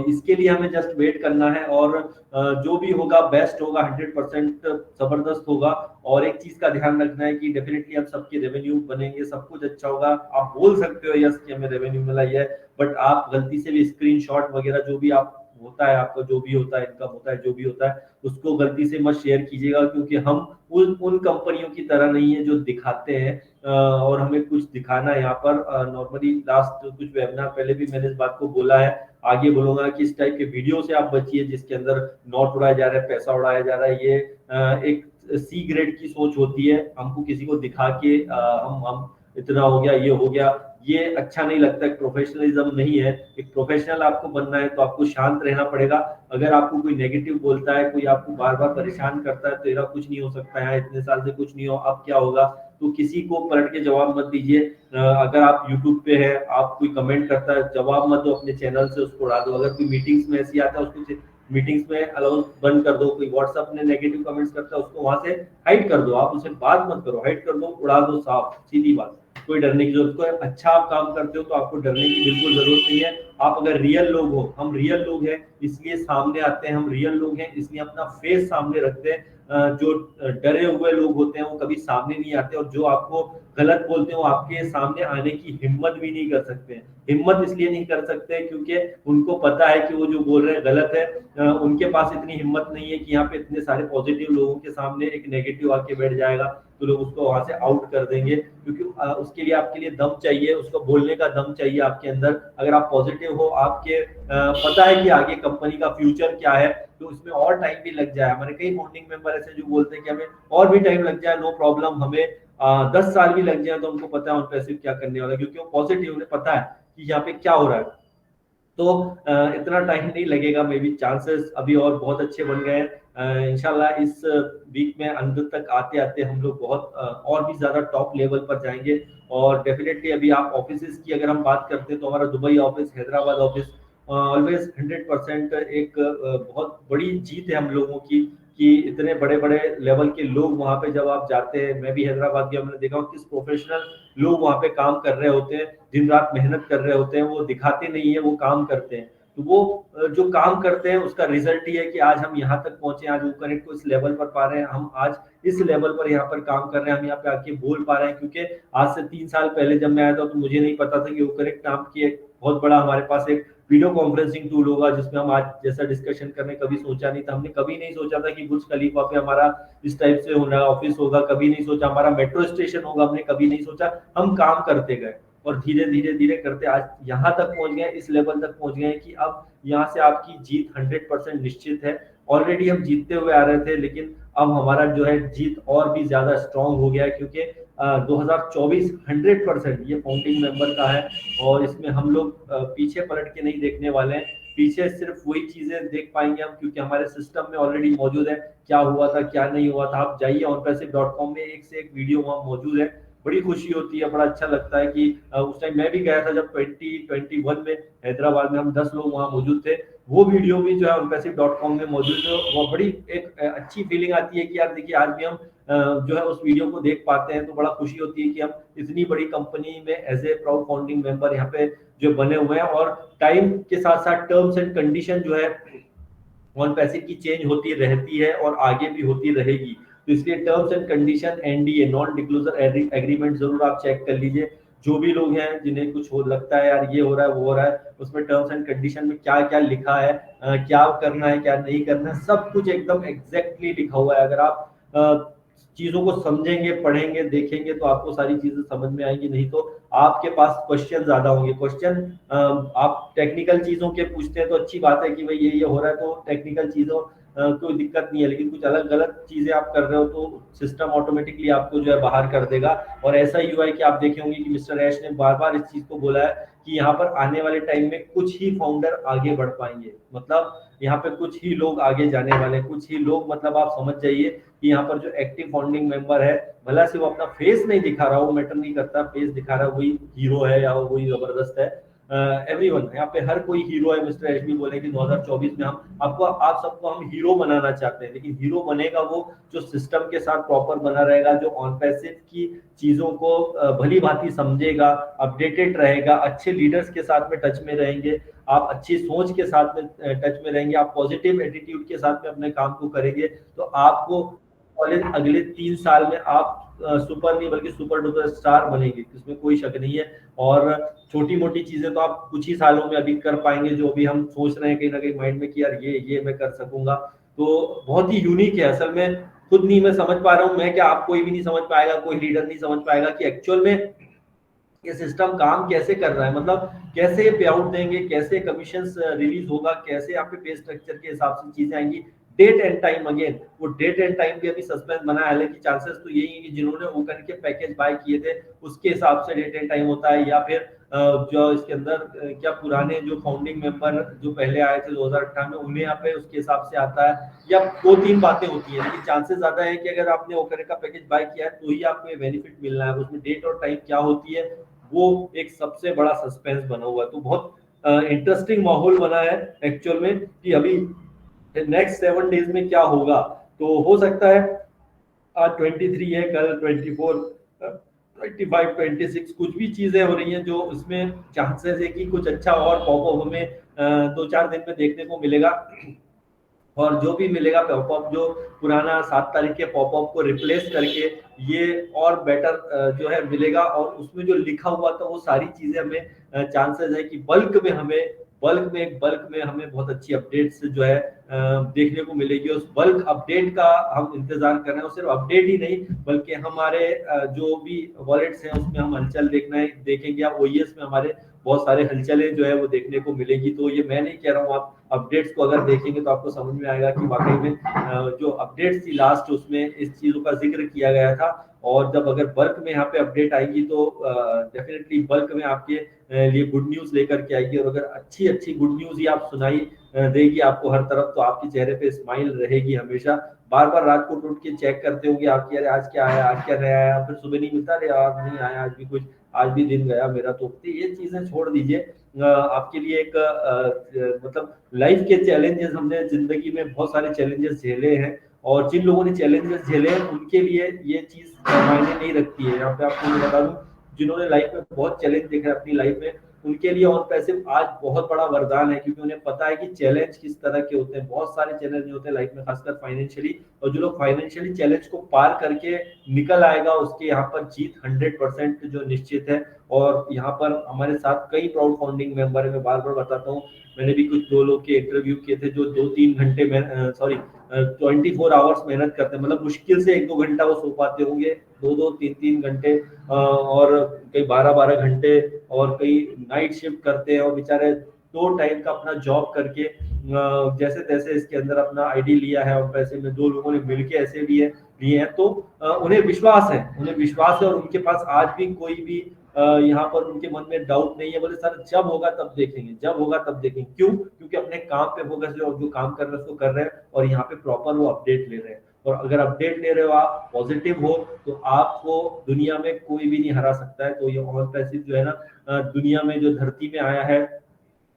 इसके लिए हमें जस्ट वेट करना है और जो भी होगा बेस्ट होगा, 100% जबरदस्त होगा। और एक चीज का ध्यान रखना है कि डेफिनेटली अब सबके रेवेन्यू बनेंगे, सब कुछ अच्छा होगा। आप बोल सकते हो यस कि हमें रेवेन्यू मिला है, बट आप गलती से भी स्क्रीनशॉट वगैरह जो भी आप होता है, आपका जो भी होता है, इनकम होता है, जो भी होता है, उसको गलती से मत शेयर कीजिएगा, क्योंकि हम उन कंपनियों की तरह नहीं है जो दिखाते हैं और हमें कुछ दिखाना है यहाँ पर। नॉर्मली लास्ट कुछ वेबिनार पहले भी मैंने इस बात को बोला है, आगे बोलूंगा कि इस टाइप के वीडियो से आप बचिए जिसके अंदर नोट उड़ाया जा रहा है, पैसा उड़ाया जा रहा है। ये एक सी ग्रेड की सोच होती है, हमको किसी को दिखा के हम इतना हो गया, ये हो गया, ये अच्छा नहीं लगता। एक प्रोफेशनलिज्म नहीं है। एक प्रोफेशनल आपको बनना है तो आपको शांत रहना पड़ेगा। अगर आपको कोई नेगेटिव बोलता है, कोई आपको बार बार परेशान करता है, तो तेरा कुछ नहीं हो सकता है, इतने साल से कुछ नहीं हो, अब क्या होगा, तो किसी को पलट के जवाब मत दीजिए। अगर आप यूट्यूब पे है, आप कोई कमेंट करता है, जवाब मत दो, अपने चैनल से उसको उड़ा दो। अगर कोई मीटिंग्स में ऐसी आता है, उसको मीटिंग्स में अलाउ बंद कर दो। कोई व्हाट्सएप में नेगेटिव कमेंट्स करता है, उसको वहां से हाइड कर दो। आप उससे बात मत करो, हाइड कर दो, उड़ा दो, साफ सीधी बात, कोई डरने की जरूरत नहीं है। अच्छा आप काम करते हो तो आपको डरने की बिल्कुल जरूरत नहीं है। आप अगर रियल लोग हो, हम रियल लोग हैं इसलिए सामने आते हैं, हम रियल लोग हैं इसलिए अपना फेस सामने रखते हैं। जो डरे हुए लोग होते हैं वो कभी सामने नहीं आते, और जो आपको गलत बोलते हैं वो आपके सामने आने की हिम्मत भी नहीं कर सकते हैं। हिम्मत इसलिए नहीं कर सकते क्योंकि उनको पता है कि वो जो बोल रहे हैं गलत है। उनके पास इतनी हिम्मत नहीं है कि यहाँ पे इतने सारे पॉजिटिव लोगों के सामने एक नेगेटिव आके बैठ जाएगा तो लोग उसको वहां से आउट कर देंगे, क्योंकि उसके लिए आपके लिए दम चाहिए, उसको बोलने का दम चाहिए आपके अंदर। अगर आप पॉजिटिव हो, आपके पता है कि आगे कंपनी का फ्यूचर क्या है, तो इसमें और टाइम भी लग जाए। हमारे कई फाउंडिंग मेंबर ऐसे जो बोलते हैं कि हमें और भी टाइम लग जाए, नो प्रॉब्लम, हमें 10 साल भी लग जाए, तो उनको पता है उन पैसिव क्या करने वाला, क्योंकि वो पॉजिटिव, उन्हें पता है कि यहाँ पे क्या हो रहा है। तो इतना टाइम नहीं लगेगा, मे बी चांसेस अभी और बहुत अच्छे बन गए हैं। इंशाल्लाह इस वीक में अंत तक आते आते हम लोग बहुत और भी ज्यादा टॉप लेवल पर जाएंगे। और डेफिनेटली अभी आप ऑफिस की अगर हम बात करते हैं तो हमारा Dubai office, Hyderabad office always 100% एक बहुत बड़ी जीत है हम लोगों की, कि इतने बड़े बड़े लेवल के लोग वहां पे जब आप जाते हैं। मैं भी हैदराबाद गया, मैंने देखा किस प्रोफेशनल लोग वहां पे काम कर रहे होते हैं, दिन रात मेहनत कर रहे होते हैं, वो दिखाते नहीं है, वो काम करते हैं। तो वो जो काम करते हैं उसका रिजल्ट ही है कि आज हम यहाँ तक पहुंचे, आज वो कनेक्ट को इस लेवल पर पा रहे हैं, हम आज इस लेवल पर यहाँ पर काम कर रहे हैं, हम यहाँ पे आके बोल पा रहे हैं। क्योंकि आज से 3 साल पहले जब मैं आया था तो मुझे नहीं पता था कि वो कनेक्ट नाम की एक बहुत बड़ा हमारे पास एक वीडियो कॉन्फ्रेंसिंग टूल होगा जिसमें हम आज जैसा डिस्कशन करने कभी सोचा नहीं था। हमने कभी नहीं सोचा था कि बुर्ज खलीफा पे हमारा इस टाइप से होना ऑफिस होगा, कभी नहीं सोचा हमारा मेट्रो स्टेशन होगा, हमने कभी नहीं सोचा। हम काम करते गए और धीरे धीरे धीरे करते आज यहाँ तक पहुंच गए, इस लेवल तक पहुंच गए कि अब यहाँ से आपकी जीत 100% निश्चित है। ऑलरेडी हम जीतते हुए आ रहे थे, लेकिन अब हमारा जो है जीत और भी ज्यादा स्ट्रांग हो गया है, क्योंकि 2024 100% ये फाउंडिंग मेंबर का है। और इसमें हम लोग पीछे पलट के नहीं देखने वाले हैं, पीछे सिर्फ वही चीजें देख पाएंगे हम, क्योंकि हमारे सिस्टम में ऑलरेडी मौजूद है क्या हुआ था क्या नहीं हुआ था। आप जाइए onpassive.com में, एक से एक वीडियो वहाँ मौजूद है। बड़ी खुशी होती है, बड़ा अच्छा लगता है कि उस टाइम मैं भी गया था जब 2021 में हैदराबाद में, हम 10 लोग वहाँ मौजूद थे। वो वीडियो भी जो है onpassive.com में मौजूद है। वो बड़ी एक अच्छी फीलिंग आती है कि यार देखिए आज भी हम जो है उस वीडियो को देख पाते हैं, तो बड़ा खुशी होती है कि हम इतनी बड़ी कंपनी में as a proud founding member यहाँ पे जो बने हुए हैं। और टाइम के साथ साथ टर्म्स एंड कंडीशन जो है OnePassive की चेंज होती रहती है और आगे भी होती रहेगी। तो इसलिए terms and condition NDA, non disclosure agreement, जरूर आप चेक कर लीजिए। जो भी लोग हैं जिन्हें कुछ हो लगता है यार ये हो रहा है वो हो रहा है, उसमें टर्म्स एंड कंडीशन में क्या क्या लिखा है, क्या करना है क्या नहीं करना है, सब कुछ एकदम एग्जैक्टली लिखा हुआ है। अगर आप चीजों को समझेंगे, पढ़ेंगे, देखेंगे तो आपको सारी चीजें समझ में आएंगी। नहीं तो आपके पास क्वेश्चन ज्यादा होंगे। क्वेश्चन आप टेक्निकल चीजों के पूछते हैं तो अच्छी बात है कि भाई ये हो रहा है, तो टेक्निकल चीजों कोई दिक्कत नहीं है, लेकिन कुछ अलग गलत चीजें आप कर रहे हो तो सिस्टम ऑटोमेटिकली आपको जो है बाहर कर देगा। और ऐसा ही हुआ है कि आप देखे होंगे कि मिस्टर ऐश ने बार बार इस चीज को बोला है कि यहाँ पर आने वाले टाइम में कुछ ही फाउंडर आगे बढ़ पाएंगे, मतलब यहाँ पे कुछ ही लोग आगे जाने वाले हैं, कुछ ही लोग, मतलब आप समझ जाइए कि यहाँ पर जो एक्टिव फाउंडिंग मेंबर है, भला से वो अपना फेस नहीं दिखा रहा, वो मैटर नहीं करता, फेस दिखा रहा है वही हीरो है या वही जबरदस्त है। एवरीवन यहाँ पे हर कोई हीरो है। मिस्टर एच भी बोले कि 2024 में हम आप सबको हम हीरो बनाना चाहते हैं, लेकिन हीरो बनेगा वो जो सिस्टम के साथ प्रॉपर बना रहेगा, जो ऑन पैसिव की चीजों को भली भांति समझेगा, अपडेटेड रहेगा, अच्छे लीडर्स के साथ में टच में रहेंगे, आप अच्छी सोच के साथ में टच में रहेंगे, आप पॉजिटिव एटीट्यूड के साथ में अपने काम को करेंगे, तो आपको अगले 3 साल में आप सुपर नहीं बल्कि सुपर डुपर स्टार बनेंगे, इसमें कोई शक नहीं है। और छोटी मोटी चीजें तो आप कुछ ही सालों में अभी कर पाएंगे, जो अभी हम सोच रहे हैं कहीं ना कहीं माइंड में कि यार ये मैं कर सकूंगा, तो बहुत ही यूनिक है। असल में खुद नहीं मैं समझ पा रहा हूँ, मैं क्या आप कोई भी नहीं समझ पाएगा, कोई लीडर नहीं समझ पाएगा कि एक्चुअल में ये सिस्टम काम कैसे कर रहा है, मतलब कैसे पे आउट देंगे, कैसे कमीशंस रिलीज होगा, कैसे यहाँ पे पे स्ट्रक्चर के हिसाब से चीजें आएंगी। डेट एंड टाइम, अगेन वो डेट एंड टाइम भी अभी सस्पेंस बना है, हालांकि चांसेस तो यही है कि जिन्होंने ओपन के पैकेज बाय किए थे उसके हिसाब से डेट एंड टाइम होता है, या फिर जो इसके अंदर क्या पुराने जो फाउंडिंग मेंबर जो पहले आए थे 2018 में उन्हें यहाँ पे उसके हिसाब से आता है, या 2-3 बातें होती है, लेकिन चांसेस ज्यादा है कि अगर आपने ओकर का पैकेज बाय किया है तो ही आपको ये बेनिफिट मिलना है। उसमें डेट और टाइम क्या होती है वो एक सबसे बड़ा सस्पेंस बना हुआ है। तो बहुत इंटरेस्टिंग माहौल बना है एक्चुअल में कि अभी नेक्स्ट 7 डेज में क्या होगा। तो हो सकता है आज 23 है, कल 24, 25, 26 कुछ भी चीजें हो रही हैं जो उसमें चांसेस है कि कुछ अच्छा और पॉपअप हमें 2-4 दिन में देखने को मिलेगा। और जो भी मिलेगा पॉपअप, जो पुराना 7 तारीख के पॉपअप को रिप्लेस करके ये और बेटर जो है मिलेगा, और उसमें जो लिखा हुआ था वो सारी चीजें हमें चांसेस है कि बल्क में हमें बहुत अच्छी अपडेट्स जो है देखने को मिलेगी। उस बल्क अपडेट का हम इंतजार कर रहे हैं, और सिर्फ अपडेट ही नहीं बल्कि हमारे जो भी वॉलेट्स हैं उसमें हम हलचल देखेंगे, या ओईएस में हमारे बहुत सारे हलचलें जो है वो देखने को मिलेगी। तो ये मैं नहीं कह रहा हूँ, आप अपडेट्स को अगर देखेंगे तो आपको समझ में आएगा कि वाकई में जो अपडेट्स थी लास्ट उसमें इस चीजों का जिक्र किया गया था। और जब अगर बल्क में यहाँ पे अपडेट आएगी तो डेफिनेटली बल्क में आपके लिए गुड न्यूज लेकर के आएगी, और अगर अच्छी गुड न्यूज ही आप सुनाई देगी आपको हर तरफ, तो आपके चेहरे पे स्माइल रहेगी हमेशा। बार बार रात को उठ के चेक करते होंगे आप कि अरे आज क्या आया, आज क्या नया आया, फिर सुबह नहीं मिलता, अरे यार नहीं आया आज भी कुछ, आज भी दिन गया मेरा। तो ये चीजें छोड़ दीजिए, आपके लिए एक मतलब लाइफ के चैलेंजेस, हमने जिंदगी में बहुत सारे चैलेंजेस झेले हैं, और जिन लोगों ने चैलेंजेस झेले हैं उनके लिए ये चीज मायने नहीं रखती है। यहाँ पे आपको मैं बता दूं, जिन्होंने लाइफ में बहुत चैलेंज देखे अपनी लाइफ में, उनके लिए ऑन पैसिव आज बहुत बड़ा वरदान है, क्योंकि उन्हें पता है कि चैलेंज किस तरह के होते हैं। बहुत सारे चैलेंज होते हैं लाइफ में, खासकर फाइनेंशियली, और जो लोग फाइनेंशियली चैलेंज को पार करके निकल आएगा उसके यहाँ पर जीत 100% जो निश्चित है। और यहाँ पर हमारे साथ कई प्राउड फाउंडिंग मेंबर है, मैं बार बार बताता हूँ, मैंने भी कुछ 2 लोग के इंटरव्यू किए थे जो 2-3 घंटे में 24 आवर्स मेहनत करते हैं, मतलब मुश्किल से 1-2 घंटा वो सो पाते होंगे, 2-2, 3-3 घंटे, और कई 12-12 घंटे, और कई नाइट शिफ्ट करते हैं, और बेचारे 2 टाइम का अपना जॉब करके जैसे तैसे इसके अंदर अपना आईडी लिया है, और पैसे में 2 लोगों ने मिलके ऐसे लिए हैं। तो उन्हें विश्वास है, और उनके पास आज भी कोई भी यहाँ पर उनके मन में डाउट नहीं है, बोले सर जब होगा तब देखेंगे। क्यों? क्योंकि अपने काम पे फोकस है, और जो काम कर रहे हैं उसको कर रहे हैं, और यहाँ पे प्रॉपर वो अपडेट ले रहे हैं। और अगर अपडेट ले रहे हो, आप पॉजिटिव हो, तो आपको दुनिया में कोई भी नहीं हरा सकता है। तो ये ऑन पैसिव जो है ना, दुनिया में जो धरती में आया है,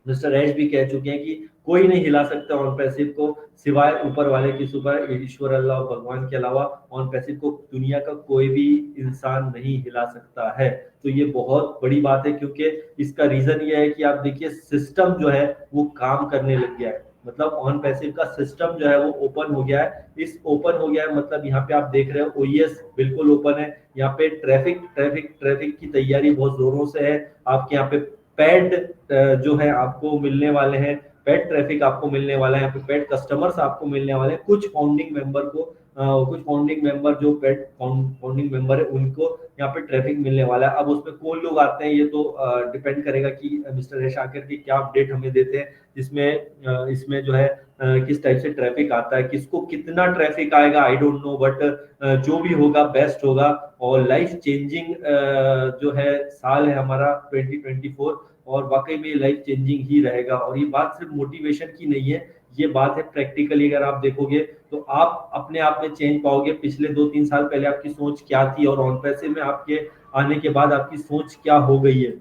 मिस्टर एच भी कह चुके हैं कि कोई नहीं हिला सकता ऑन पैसिव को सिवाय ऊपर वाले की, सुपर ईश्वर अल्लाह भगवान के अलावा ऑन पैसिव को दुनिया का कोई भी इंसान नहीं हिला सकता है। तो ये बहुत बड़ी बात है, क्योंकि इसका रीजन ये है कि आप देखिए सिस्टम जो है वो काम करने लग गया है, मतलब ऑन पैसिव का सिस्टम जो है वो ओपन हो गया है। इस ओपन हो गया है मतलब यहाँ पे आप देख रहे हो ओईएस बिल्कुल ओपन है, यहाँ पे ट्रैफिक की तैयारी बहुत जोरों से है। आपके यहाँ पे पेड जो है आपको मिलने वाले हैं, पेड ट्रैफिक आपको मिलने वाला है, यहाँ पे पेड कस्टमर्स आपको मिलने वाले हैं। कुछ फाउंडिंग मेंबर जो पेड फाउंडिंग मेंबर है उनको यहाँ पे ट्रैफिक मिलने वाला है। अब उसमें कौन लोग आते हैं ये तो डिपेंड करेगा कि मिस्टर यश आकर के क्या अपडेट हमें देते हैं, जिसमें इसमें जो है किस टाइप से ट्रैफिक आता है, किसको कितना ट्रैफिक आएगा आई डोंट नो, बट जो भी होगा बेस्ट होगा। और लाइफ चेंजिंग जो है साल है हमारा 2024, और वाकई में लाइफ चेंजिंग ही रहेगा। और ये बात सिर्फ मोटिवेशन की नहीं है, ये बात है प्रैक्टिकली अगर आप देखोगे तो आप अपने आप में चेंज पाओगे। पिछले 2-3 साल पहले आपकी सोच क्या थी और ऑन पैसे में आपके आने के बाद आपकी सोच क्या हो गई है।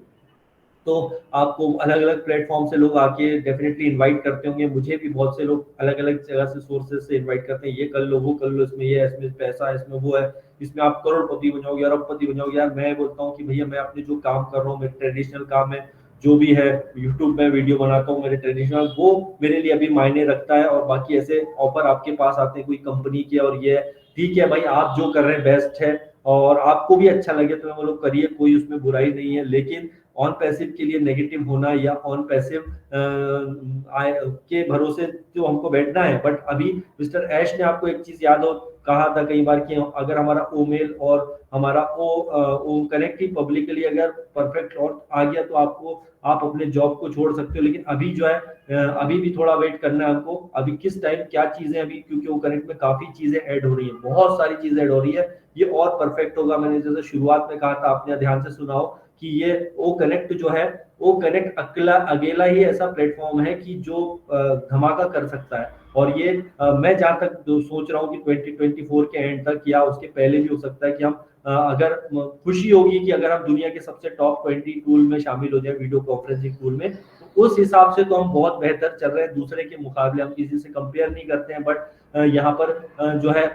तो आपको अलग अलग प्लेटफॉर्म से लोग आके डेफिनेटली इनवाइट करते होंगे, मुझे भी बहुत से लोग अलग अलग जगह से सोर्सेज से इनवाइट करते हैं, ये कर लो वो कर लो, इसमें ये है, इसमें पैसा है, इसमें वो है, इसमें आप करोड़पति बन जाओगे, अरबपति बन जाओगे। यार मैं बोलता हूँ कि भैया मैं अपने जो काम कर रहा हूँ, मेरे ट्रेडिशनल काम है जो भी है, यूट्यूब में वीडियो बनाता हूँ, मेरे ट्रेडिशनल वो मेरे लिए अभी मायने रखता है। और बाकी ऐसे ऑफर आपके पास आते हैं कोई कंपनी के, और ये ठीक है भाई आप जो कर रहे हैं बेस्ट है और आपको भी अच्छा लगे तो वो लोग करिए, कोई उसमें बुराई नहीं है। लेकिन ऑन पैसिव के लिए नेगेटिव होना या ऑन पैसिव के भरोसे जो हमको बैठना है। बट अभी मिस्टर ऐश ने आपको एक चीज याद हो कहा था कई बार कि अगर हमारा ओ मेल और हमारा ओ कनेक्ट ही पब्लिकली अगर परफेक्ट और आ गया तो आपको आप अपने जॉब को छोड़ सकते हो। लेकिन अभी जो है अभी भी थोड़ा वेट करना है हमको, अभी किस टाइम क्या चीजें अभी, क्योंकि वो कनेक्ट में काफी चीजें ऐड हो रही है, बहुत सारी चीजें ऐड हो रही है, ये और परफेक्ट होगा। मैंने जैसे शुरुआत में कहा था, आपने ध्यान से सुना हो कि ये ओ कनेक्ट जो है, ओ कनेक्ट अकेला ही ऐसा प्लेटफॉर्म है कि जो धमाका कर सकता है। और ये मैं जहां तक सोच रहा हूँ कि 2024 के एंड तक या उसके पहले भी हो सकता है कि हम अगर खुशी होगी कि अगर हम दुनिया के सबसे टॉप 20 टूल में शामिल हो जाए, वीडियो कॉन्फ्रेंसिंग टूल में, तो उस हिसाब से तो हम बहुत बेहतर चल रहे हैं दूसरे के मुकाबले, हम किसी से कंपेयर नहीं करते हैं। बट यहाँ पर जो है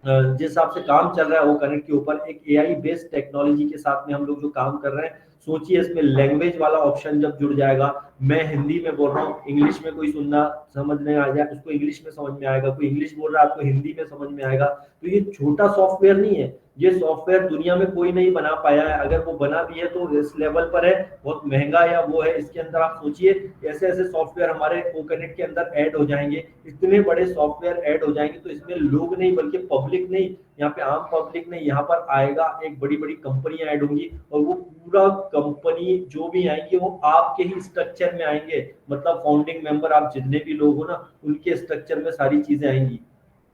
जिस हिसाब से काम चल रहा है वो कनेक्ट के ऊपर एक एआई बेस्ड टेक्नोलॉजी के साथ में हम लोग जो काम कर रहे हैं, सोचिए इसमें लैंग्वेज वाला ऑप्शन जब जुड़ जाएगा, मैं हिंदी में बोल रहा हूँ, इंग्लिश में कोई सुनना समझ में आ जाए उसको इंग्लिश में समझ में आएगा, कोई इंग्लिश बोल रहा है आपको हिंदी में समझ में आएगा। तो ये छोटा सॉफ्टवेयर नहीं है, ये सॉफ्टवेयर दुनिया में कोई नहीं बना पाया है, अगर वो बना भी है तो इस लेवल पर है, बहुत महंगा या वो है। इसके अंदर आप सोचिए ऐसे ऐसे सॉफ्टवेयर हमारे ओ कनेक्ट के अंदर ऐड हो जाएंगे, इतने बड़े सॉफ्टवेयर ऐड हो जाएंगे, तो इसमें लोग नहीं बल्कि पब्लिक नहीं, यहाँ पे आम पब्लिक नहीं, यहाँ पर आएगा एक बड़ी बड़ी कंपनियां ऐड होंगी, और वो पूरा कंपनी जो भी आएंगे वो आपके ही स्ट्रक्चर में आएंगे, मतलब फाउंडिंग मेंबर आप जितने भी लोग हो ना उनके स्ट्रक्चर में सारी चीजें आएंगी।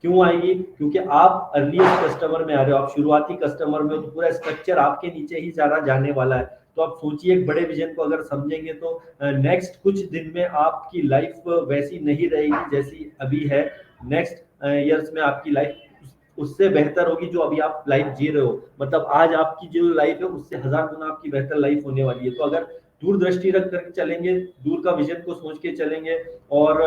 क्यों आएगी? क्योंकि आप अर्लीस्ट कस्टमर में आ रहे हो, आप शुरुआती कस्टमर में हो, तो पूरा स्ट्रक्चर आपके नीचे ही सारा जाने वाला है। तो आप सोचिए एक बड़े विजन को अगर समझेंगे तो नेक्स्ट कुछ दिन में आपकी लाइफ वैसी नहीं रहेगी जैसी अभी है, नेक्स्ट ईयर्स में आपकी लाइफ उससे बेहतर होगी जो अभी आप लाइफ जी रहे हो। मतलब आज आपकी जो लाइफ है उससे 1000 गुना आपकी बेहतर लाइफ होने वाली है। तो अगर दूरदृष्टि रख करके चलेंगे, दूर का विजन को सोच के चलेंगे, और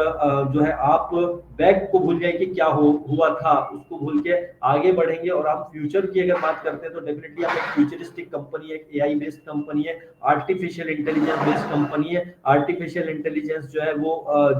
जो है आप बैक को भूल जाएंगे क्या हुआ था, उसको भूल के आगे बढ़ेंगे। और आप फ्यूचर की अगर बात करते हैं तो डेफिनेटली आप एक फ्यूचरिस्टिक कंपनी है, एक एआई बेस्ड कंपनी है, आर्टिफिशियल इंटेलिजेंस बेस्ड कंपनी है। आर्टिफिशियल इंटेलिजेंस जो है वो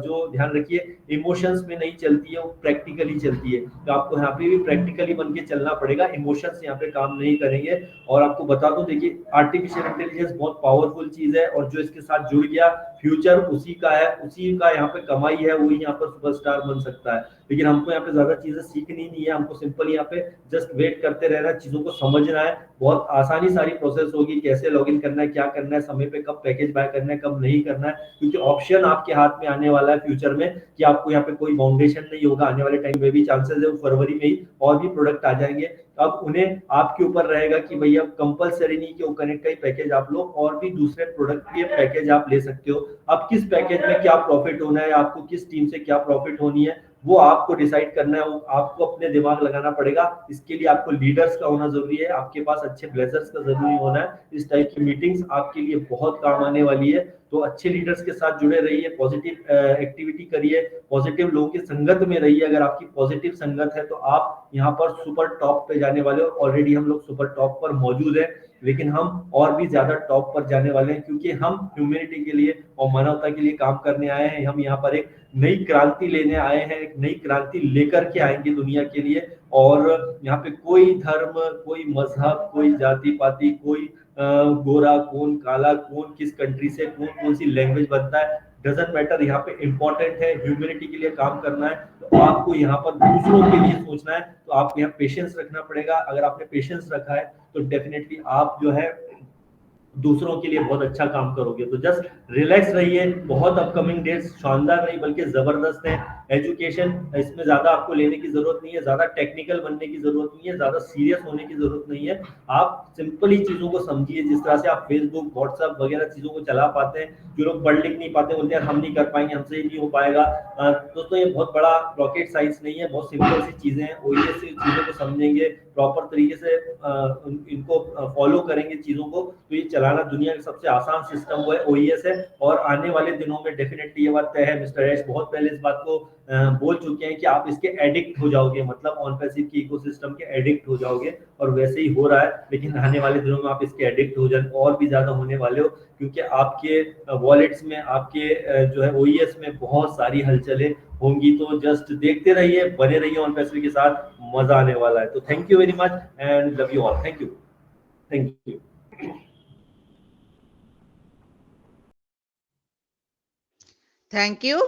जो ध्यान रखिए इमोशंस में नहीं चलती है, वो प्रैक्टिकली चलती है। तो आपको यहाँ पे भी प्रैक्टिकली बन के चलना पड़ेगा, इमोशंस यहाँ पे काम नहीं करेंगे। और आपको बता दूं देखिए आर्टिफिशियल इंटेलिजेंस बहुत पावरफुल चीज है, और जो इसके साथ जुड़ गया फ्यूचर उसी का है, उसी का यहाँ पे कमाई है, वही यहाँ पर सुपरस्टार बन सकता है। लेकिन हमको यहाँ पे ज्यादा चीजें सीखनी नहीं है, हमको सिंपल यहाँ पे जस्ट वेट करते रहना, चीजों को समझना है। बहुत आसानी सारी प्रोसेस होगी, कैसे लॉगिन करना है, क्या करना है, समय पे कब पैकेज बाय करना है, कब नहीं करना है, क्योंकि ऑप्शन आपके हाथ में आने वाला है फ्यूचर में कि आपको यहाँ पे कोई बाउंडेशन नहीं होगा। आने वाले टाइम में भी चांसेस है फरवरी में ही और भी प्रोडक्ट आ जाएंगे। अब उन्हें आपके ऊपर रहेगा कि भैया कंपलसरी नहीं कि वो कनेक्ट का ही पैकेज आप लो, और भी दूसरे प्रोडक्ट के पैकेज आप ले सकते हो। अब किस पैकेज में क्या प्रॉफिट होना है, आपको किस टीम से क्या प्रॉफिट होनी है, वो आपको डिसाइड करना है, वो आपको अपने दिमाग लगाना पड़ेगा। इसके लिए आपको लीडर्स का होना जरूरी है, आपके पास अच्छे ब्लेजर्स का जरूरी होना है। इस टाइप की मीटिंग्स आपके लिए बहुत काम आने वाली है। तो अच्छे लीडर्स के साथ जुड़े रहिए, पॉजिटिव एक्टिविटी करिए, पॉजिटिव लोगों की संगत में रहिए। अगर आपकी पॉजिटिव संगत है तो आप यहाँ पर सुपर टॉप पे जाने वाले हो। ऑलरेडी हम लोग सुपर टॉप पर मौजूद है, लेकिन हम और भी ज्यादा टॉप पर जाने वाले हैं, क्योंकि हम ह्यूमैनिटी के लिए और मानवता के लिए काम करने आए हैं। हम यहाँ पर एक नई क्रांति लेने आए हैं, एक नई क्रांति लेकर के आएंगे दुनिया के लिए। और यहाँ पे कोई धर्म, कोई मजहब, कोई जाति पाति, कोई गोरा कौन, काला कौन, किस कंट्री से कौन, कौन सी लैंग्वेज बनता है, डजंट मैटर। यहाँ पे इंपॉर्टेंट है ह्यूमैनिटी के लिए काम करना है। तो आपको यहाँ पर दूसरों के लिए सोचना है, तो आपको यहाँ पेशेंस रखना पड़ेगा। अगर आपने पेशेंस रखा है तो डेफिनेटली आप जो है दूसरों के लिए बहुत अच्छा काम करोगे। तो जस्ट रिलैक्स रहिए, बहुत अपकमिंग डेट्स शानदार नहीं बल्कि जबरदस्त है। एजुकेशन इसमें ज्यादा आपको लेने की जरूरत नहीं है, ज्यादा टेक्निकल बनने की जरूरत नहीं है, ज्यादा सीरियस होने की जरूरत नहीं है। आप सिंपली चीजों को समझिए, जिस तरह से आप फेसबुक व्हाट्सएप वगैरह चीजों को चला पाते हैं। जो लोग पढ़ लिख नहीं पाते बोलते हैं हम नहीं कर पाएंगे, हमसे ही नहीं हो पाएगा। दोस्तों ये बहुत बड़ा रॉकेट साइंस नहीं है, बहुत सिंपल सी चीजें हैं। ओईएस से चीजों को समझेंगे, प्रॉपर तरीके से इनको फॉलो करेंगे चीजों को, तो ये चलाना दुनिया का सबसे आसान सिस्टम वो है ओईएस है। और आने वाले दिनों में डेफिनेटली ये बात तय है, मिस्टर ऐश बहुत पहले इस बात को बोल चुके हैं कि आप इसके एडिक्ट हो जाओगे, मतलब ऑन पैसिव की इकोसिस्टम के एडिक्ट हो जाओगे, और वैसे ही हो रहा है। लेकिन आने वाले दिनों में आप इसके एडिक्ट हो जाए और भी ज्यादा होने वाले हो, क्योंकि आपके वॉलेट्स में, आपके जो है ओईएस में बहुत सारी हलचलें होंगी। तो जस्ट देखते रहिए, बने रहिए ऑन पैसिव के साथ, मजा आने वाला है। तो thank you very much and love you all. Thank you, thank you. Thank you.